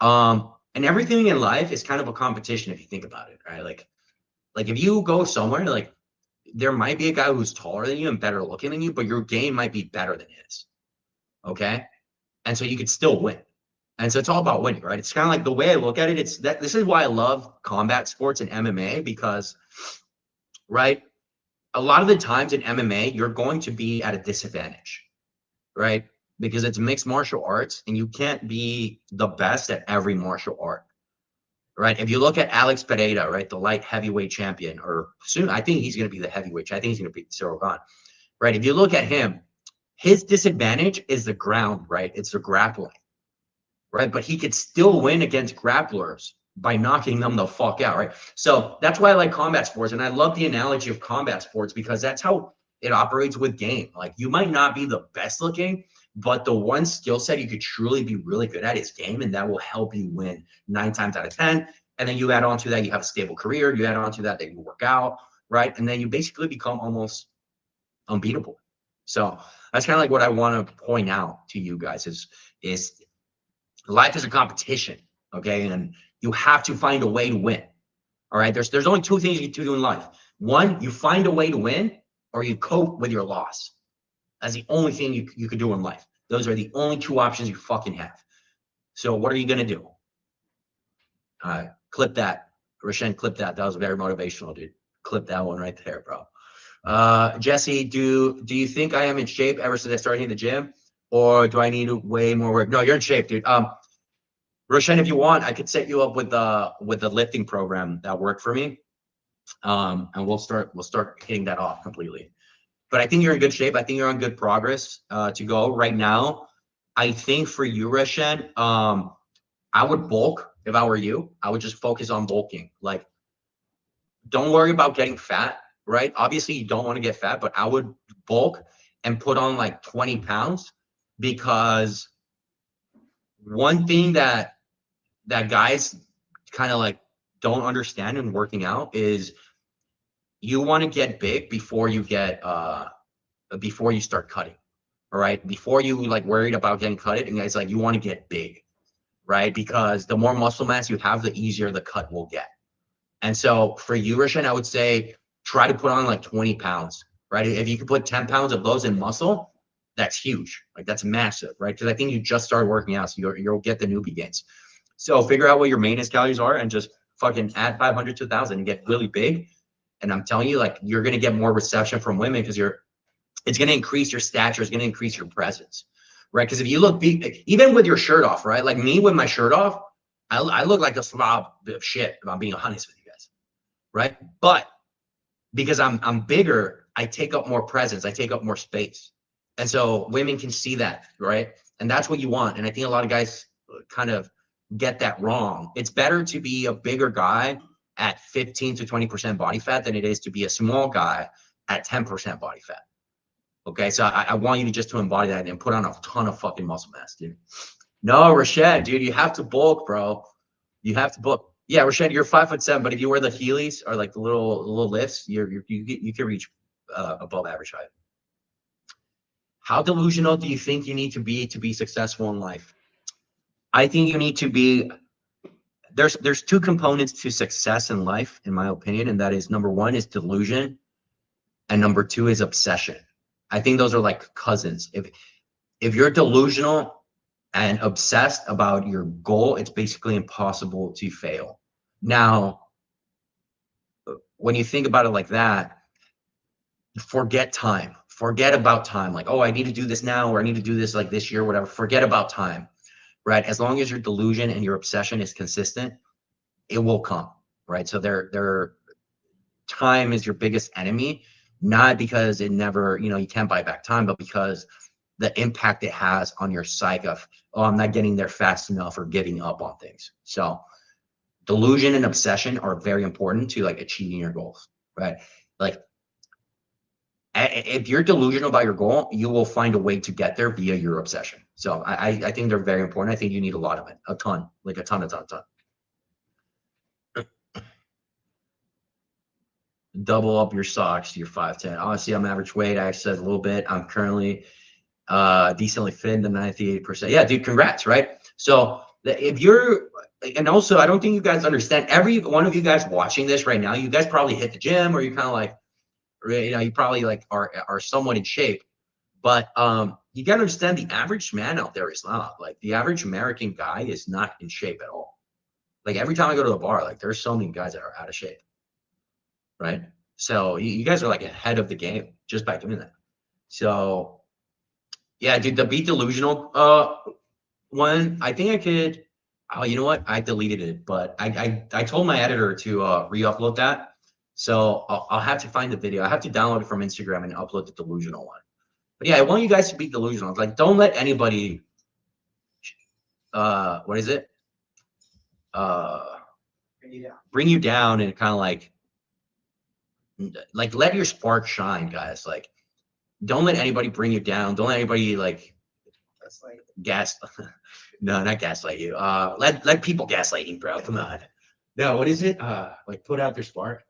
And everything in life is kind of a competition if you think about it, right? Like if you go somewhere, like there might be a guy who's taller than you and better looking than you, but your game might be better than his. Okay. And so you could still win. And so it's all about winning, right? It's kind of like the way I look at it. It's that this is why I love combat sports and MMA because, right, a lot of the times in MMA, you're going to be at a disadvantage, right? Because it's mixed martial arts and you can't be the best at every martial art, right? If you look at Alex Pereira, right, the light heavyweight champion, or soon, I think he's going to be the heavyweight. I think he's going to beat Cyril Gane, right? If you look at him, his disadvantage is the ground, right? It's the grappling, right? But he could still win against grapplers by knocking them the fuck out, right? So that's why I like combat sports. And I love the analogy of combat sports because that's how it operates with game. Like, you might not be the best looking, but the one skill set you could truly be really good at is game. And that will help you win 9 times out of 10. And then you add on to that, you have a stable career. You add on to that you work out, right? And then you basically become almost unbeatable. So that's kind of like what I want to point out to you guys is life is a competition, okay? And you have to find a way to win. All right. There's only 2 things you can do in life. One, you find a way to win, or you cope with your loss. That's the only thing you can do in life. Those are the only 2 options you fucking have. So what are you gonna do? Clip that. Roshan, clip that. That was very motivational, dude. Clip that one right there, bro. Jesse, do you think I am in shape ever since I started in the gym, or do I need way more work? No, you're in shape, dude. Roshan, if you want, I could set you up with the lifting program that worked for me. And we'll start hitting that off completely. But I think you're in good shape. I think you're on good progress to go right now. I think for you, Roshan, I would bulk if I were you. I would just focus on bulking. Like, don't worry about getting fat, right? Obviously, you don't want to get fat, but I would bulk and put on like 20 pounds because one thing that guys kind of like don't understand in working out is you want to get big before you start cutting. All right. Before you like worried about getting cut, and it's like you want to get big, right? Because the more muscle mass you have, the easier the cut will get. And so for you, Rishan, I would say try to put on like 20 pounds, right? If you can put 10 pounds of those in muscle, that's huge. Like, that's massive, right? Because I think you just started working out, so you'll get the newbie gains. So figure out what your maintenance calories are and just fucking add 500 to 1,000 and get really big. And I'm telling you, like, you're gonna get more reception from women because it's gonna increase your stature, it's gonna increase your presence, right? Because if you look big, even with your shirt off, right? Like me with my shirt off, I look like a slob of shit if I'm being honest with you guys, right? But because I'm bigger, I take up more presence, I take up more space, and so women can see that, right? And that's what you want. And I think a lot of guys kind of get that wrong. It's better to be a bigger guy at 15 to 20% body fat than it is to be a small guy at 10% body fat. Okay, so I want you to just to embody that and put on a ton of fucking muscle mass, dude. No, Rashad, dude, you have to bulk, bro. You have to bulk. Yeah, Rashad, you're 5'7", but if you wear the Heelys or like the little lifts, you can reach above average height. How delusional do you think you need to be successful in life? I think you need to be there's two components to success in life, in my opinion, and that is number one is delusion, and number two is obsession. I think those are like cousins. If you're delusional and obsessed about your goal, it's basically impossible to fail. Now, when you think about it like that, forget time. Forget about time. Like, oh, I need to do this now, or I need to do this like this year, whatever. Forget about time, right? As long as your delusion and your obsession is consistent, it will come, right? So their time is your biggest enemy, not because it never, you can't buy back time, but because the impact it has on your psyche of, oh, I'm not getting there fast enough or giving up on things. So delusion and obsession are very important to like achieving your goals, right? Like if you're delusional about your goal, you will find a way to get there via your obsession. So I think they're very important. I think you need a lot of it, a ton, like a ton. Double up your socks to your 5'10". Honestly, I'm average weight. I said a little bit. I'm currently decently fit, the 98%. Yeah, dude, congrats, right? So if you're, and also I don't think you guys understand, every one of you guys watching this right now, you guys probably hit the gym, or you kind of like, you probably like are somewhat in shape. But you gotta understand, the average man out there is not. Like the average American guy is not in shape at all. Like every time I go to the bar, like there's so many guys that are out of shape, right? So you guys are like ahead of the game just by doing that. So yeah, dude, the be delusional one, I think I could. Oh, you know what? I deleted it, but I told my editor to re-upload that. So I'll have to find the video. I have to download it from Instagram and upload the delusional one. But yeah, I want you guys to be delusional. Like, don't let anybody what is it? Bring you down and kind of like let your spark shine, guys. Like, don't let anybody bring you down. Don't let anybody like gas no, not gaslight you. Let people gaslight you, bro. Come on. No, what is it? Like put out their spark.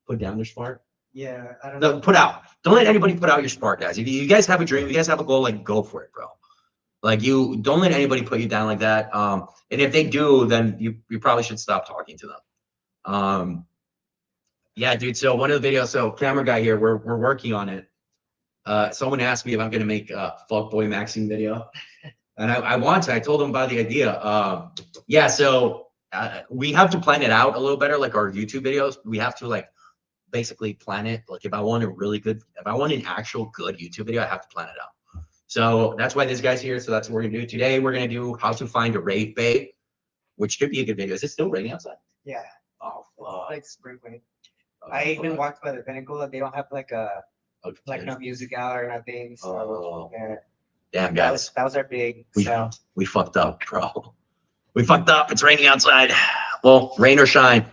Put down their spark. Yeah, I don't No, know. put out. Don't let anybody put out your spark, guys. If you guys have a dream, if you guys have a goal, like go for it, bro. Like you don't let anybody put you down like that. And if they do, then you probably should stop talking to them. Yeah, dude. So one of the videos, so camera guy here, we're working on it. Someone asked me if I'm gonna make a fuckboy Maxine video. And I want to. I told them about the idea. Yeah, so we have to plan it out a little better, like our YouTube videos. We have to like basically plan it. Like if I want an actual good YouTube video, I have to plan it out. So that's why this guy's here. So that's what we're gonna do today. We're gonna do how to find a rave bay, which could be a good video. Is it still raining outside? Yeah, Oh, fuck. like sprinkling. I even walked by the Pinnacle and they don't have like no music out or nothing. So yeah. Damn, guys. That was our big sell. We fucked up, bro. We fucked up. It's raining outside. Well, rain or shine,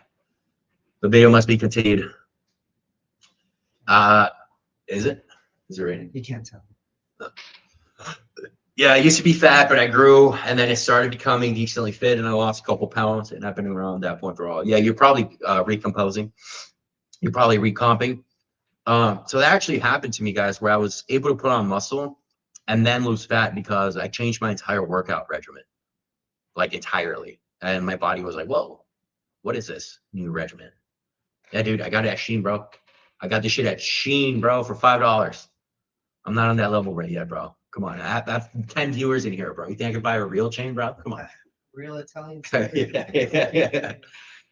the video must be continued. Is it? Is it raining? You can't tell. Yeah, I used to be fat, but I grew, and then it started becoming decently fit, and I lost a couple pounds, and I've been around that point for all. Yeah, you're probably recomposing. You're probably recomping. So that actually happened to me, guys, where I was able to put on muscle and then lose fat because I changed my entire workout regimen, like entirely. And my body was like, whoa, what is this new regimen? Yeah, dude, I got it at Shein, bro. I got this shit at Shein, bro, for $5. I'm not on that level right yet, bro. Come on, I have 10 viewers in here, bro. You think I could buy a real chain, bro? Come on. Real Italian. Yeah.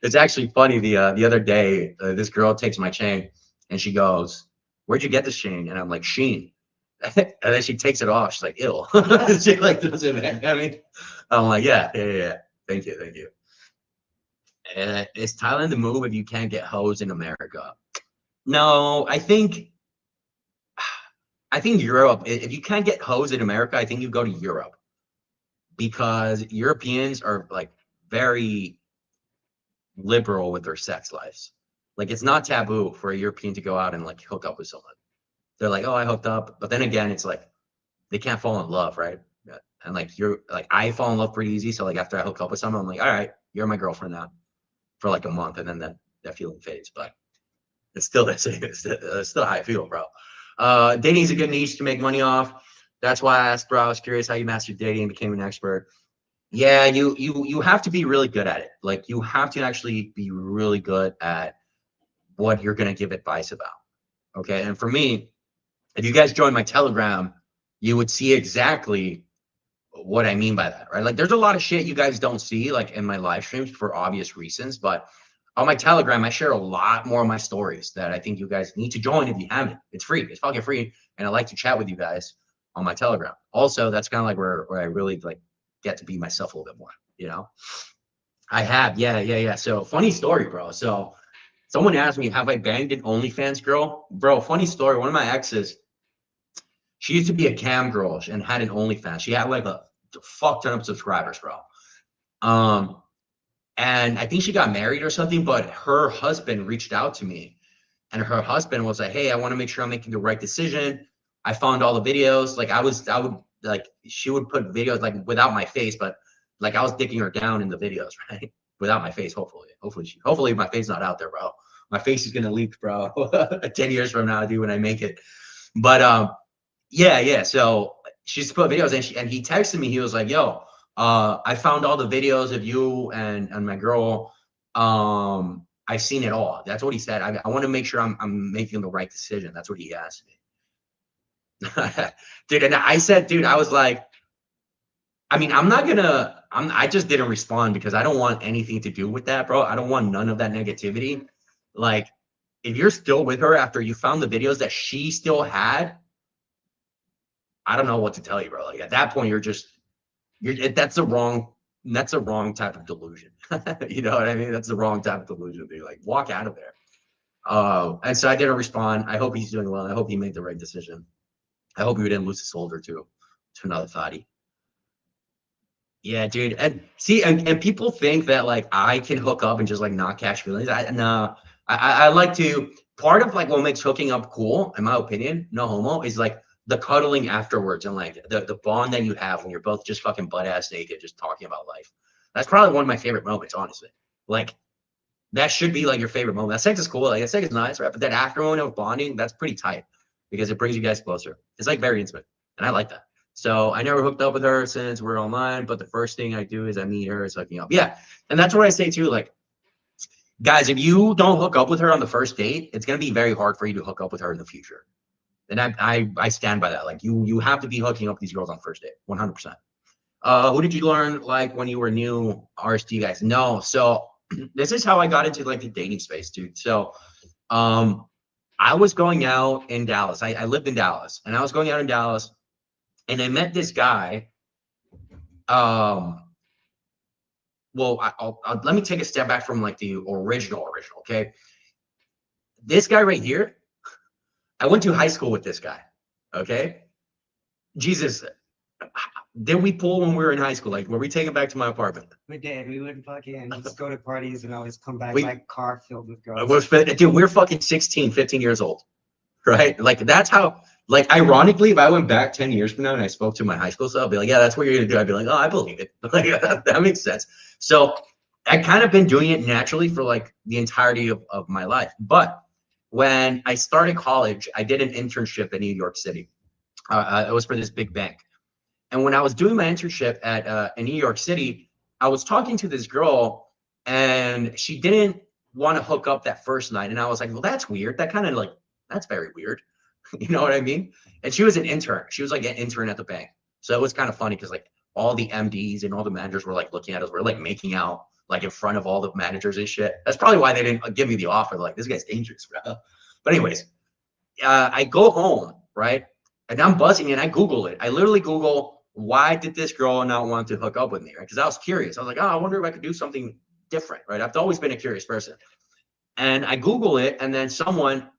It's actually funny. The other day, this girl takes my chain and she goes, "Where'd you get this chain?" And I'm like, "Shein." And then she takes it off. She's like, "Ill." She like does it. I mean, I'm like, yeah. Thank you. And is Thailand the move if you can't get hoes in America? No, I think Europe. If you can't get hoes in America, I think you go to Europe, because Europeans are like very liberal with their sex lives. Like it's not taboo for a European to go out and like hook up with someone. They're like, "Oh, I hooked up," but then again, it's like they can't fall in love, right? And like I fall in love pretty easy. So like after I hook up with someone, I'm like, "All right, you're my girlfriend now," for like a month, and then that feeling fades. But it's still it's still how I feel, bro. Dating's a good niche to make money off. That's why I asked, bro. I was curious how you mastered dating and became an expert. Yeah, you have to be really good at it. Like you have to actually be really good at what you're gonna give advice about. Okay. And for me, if you guys join my Telegram, you would see exactly what I mean by that, right? Like there's a lot of shit you guys don't see like in my live streams for obvious reasons, but on my Telegram, I share a lot more of my stories that I think you guys need to join if you haven't. It's free. It's fucking free. And I like to chat with you guys on my Telegram. Also, that's kind of like where I really like get to be myself a little bit more, you know? I have, yeah. So funny story, bro. So someone asked me, have I banged an OnlyFans girl? Bro, funny story. One of my exes, she used to be a cam girl and had an OnlyFans. She had like a fuck ton of subscribers, bro. Um, and I think she got married or something, but her husband reached out to me, and her husband was like, "Hey, I want to make sure I'm making the right decision. I found all the videos. Like I would like she would put videos like without my face, but like I was dicking her down in the videos, right? Without my face, hopefully my face not out there, bro. My face is gonna leak, bro. 10 years from now, dude, when I make it. But yeah. So she's put videos and he texted me. He was like, "Yo, I found all the videos of you and my girl. I've seen it all." That's what he said. I want to make sure I'm making the right decision. That's what he asked me. Dude, and I said, dude, I was like, I mean, I just didn't respond because I don't want anything to do with that, bro. I don't want none of that negativity. Like, if you're still with her after you found the videos that she still had, I don't know what to tell you, bro. Like at that point, that's the wrong type of delusion. You know what I mean? That's the wrong type of delusion. Be like, walk out of there. And so I didn't respond. I hope he's doing well. I hope he made the right decision. I hope he didn't lose his soldier to another thotty. Yeah, dude. And see, and people think that like I can hook up and just like not catch feelings. No, I like to. Part of like what makes hooking up cool, in my opinion, no homo, is like the cuddling afterwards and like the bond that you have when you're both just fucking butt ass naked, just talking about life. That's probably one of my favorite moments, honestly. Like that should be like your favorite moment. That sex is cool. Like that sex is nice, right? But that after moment of bonding, that's pretty tight because it brings you guys closer. It's like very intimate, and I like that. So I never hooked up with her since we're online. But the first thing I do is I meet her, it's hooking up. Yeah, and that's what I say too. Like, guys, if you don't hook up with her on the first date, it's gonna be very hard for you to hook up with her in the future. And I stand by that. Like you have to be hooking up with these girls on the first date, 100%. Who did you learn like when you were new RST guys? No, so this is how I got into like the dating space, dude. So I was going out in Dallas. I lived in Dallas, and I was going out in Dallas, and I met this guy. Well, let me take a step back from like the original. Okay, this guy right here, I went to high school with this guy. Okay, Jesus, did we pull when we were in high school? Like, were we taken back to my apartment? We did. We would fucking just go to parties and always come back We- like car filled with girls. Dude, we're fucking 16, 15 years old, right? Like, that's how, like, ironically, if I went back 10 years from now and I spoke to my high school self, I'd be like, yeah, that's what you're going to do. I'd be like, oh, I believe it. Like, that makes sense. So I kind of been doing it naturally for like the entirety of my life. But when I started college, I did an internship in New York City. It was for this big bank. And when I was doing my internship at in New York City, I was talking to this girl, and she didn't want to hook up that first night. And I was like, well, that's weird. That kind of like that's very weird. You know what I mean? And she was an intern. She was like an intern at the bank. So it was kind of funny because like all the MDs and all the managers were like looking at us. We're like making out like in front of all the managers and shit. That's probably why they didn't give me the offer. Like this guy's dangerous, bro. But anyways, I go home, right? And I'm buzzing and I Google it. I literally Google, why did this girl not want to hook up with me? Right? Because I was curious. I was like, oh, I wonder if I could do something different, right? I've always been a curious person. And I Google it, and then someone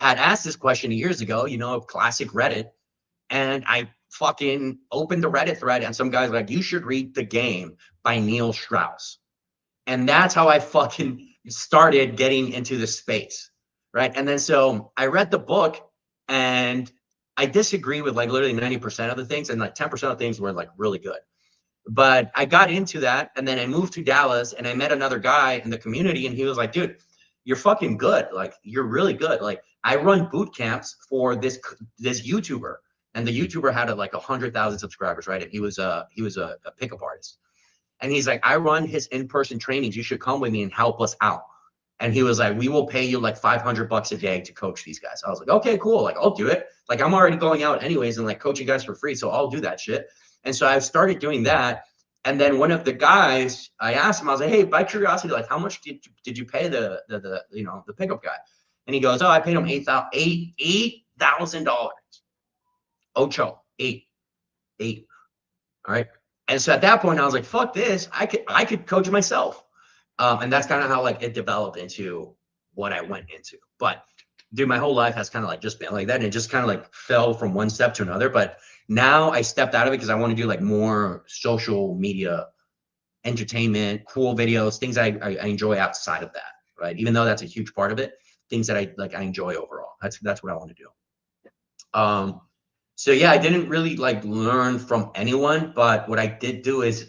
had asked this question years ago, you know, classic Reddit. And I fucking opened the Reddit thread, and some guy's like, you should read The Game by Neil Strauss. And that's how I fucking started getting into the space, right? And then so I read the book, and I disagree with like literally 90% of the things, and like 10% of things were like really good. But I got into that, and then I moved to Dallas, and I met another guy in the community, and he was like, dude, you're fucking good. Like, you're really good. Like, I run boot camps for this YouTuber. and the YouTuber had like 100,000 subscribers, right? And he was a pickup artist. And he's like, I run his in-person trainings. You should come with me and help us out. And he was like, we will pay you like $500 a day to coach these guys. I was like, okay, cool. Like, I'll do it. Like, I'm already going out anyways and like coaching guys for free. So I'll do that shit. And so I started doing that. And then one of the guys, I asked him, I was like, hey, by curiosity, like, how much did you pay the pickup guy? And he goes, oh, I paid him $8,000. Ocho, eight. All right. And so at that point, I was like, fuck this. I could coach myself. And that's kind of how like it developed into what I went into. But dude, my whole life has kind of like just been like that. And it just kind of like fell from one step to another. But now I stepped out of it because I want to do like more social media, entertainment, cool videos, things I enjoy outside of that. Right. Even though that's a huge part of it, things that I enjoy overall. That's what I want to do. So yeah, I didn't really like learn from anyone, but what I did do is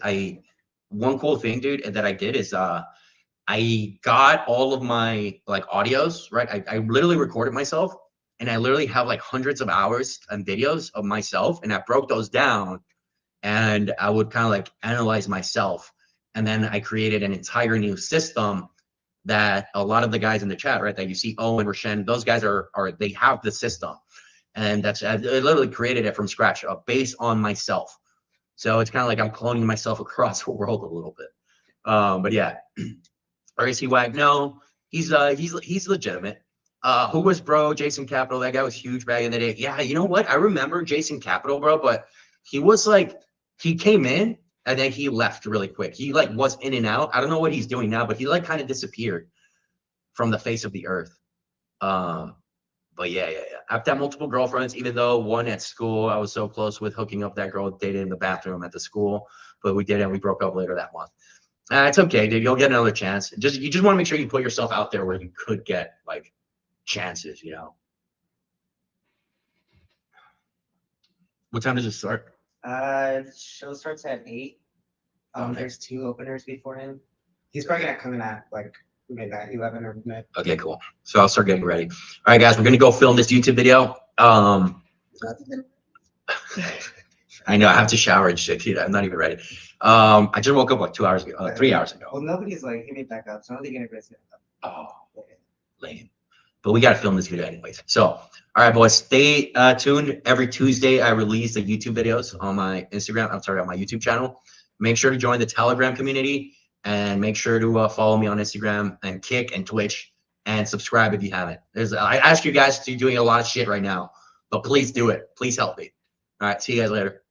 one cool thing, dude, that I did is I got all of my like audios, right? I literally recorded myself, and I literally have like hundreds of hours and videos of myself, and I broke those down, and I would kind of like analyze myself, and then I created an entire new system that a lot of the guys in the chat, right, that you see, Owen, Rashen, those guys they have the system. And I literally created it from scratch, based on myself. So it's kind of like I'm cloning myself across the world a little bit. But yeah, or is he whack? No, he's legitimate. Who was bro? Jason Capital. That guy was huge back in the day. Yeah, you know what? I remember Jason Capital, bro. But he was like, he came in and then he left really quick. He like was in and out. I don't know what he's doing now, but he like kind of disappeared from the face of the earth. But yeah. I've had multiple girlfriends, even though one at school, I was so close with hooking up that girl, dated in the bathroom at the school, but we did, and we broke up later that month. It's okay, dude. You'll get another chance. You just want to make sure you put yourself out there where you could get like chances, you know. What time does it start? Show starts at 8. Okay. There's 2 openers before him. He's probably gonna come in at like maybe at 11 or midnight. Okay, cool. So I'll start getting ready. All right, guys, we're gonna go film this YouTube video. I know I have to shower and shit, dude. I'm not even ready. I just woke up like 2 hours ago, 3 hours ago. Well, nobody's like hit me back up, so I don't think anybody's gonna Oh, lame. But we gotta film this video anyways. So, all right, boys, stay tuned. Every Tuesday, I release the YouTube videos on my Instagram. I'm sorry, on my YouTube channel. Make sure to join the Telegram community. And make sure to follow me on Instagram and Kick and Twitch, and subscribe if you haven't. I ask you guys to be doing a lot of shit right now, but please do it. Please help me. All right, see you guys later.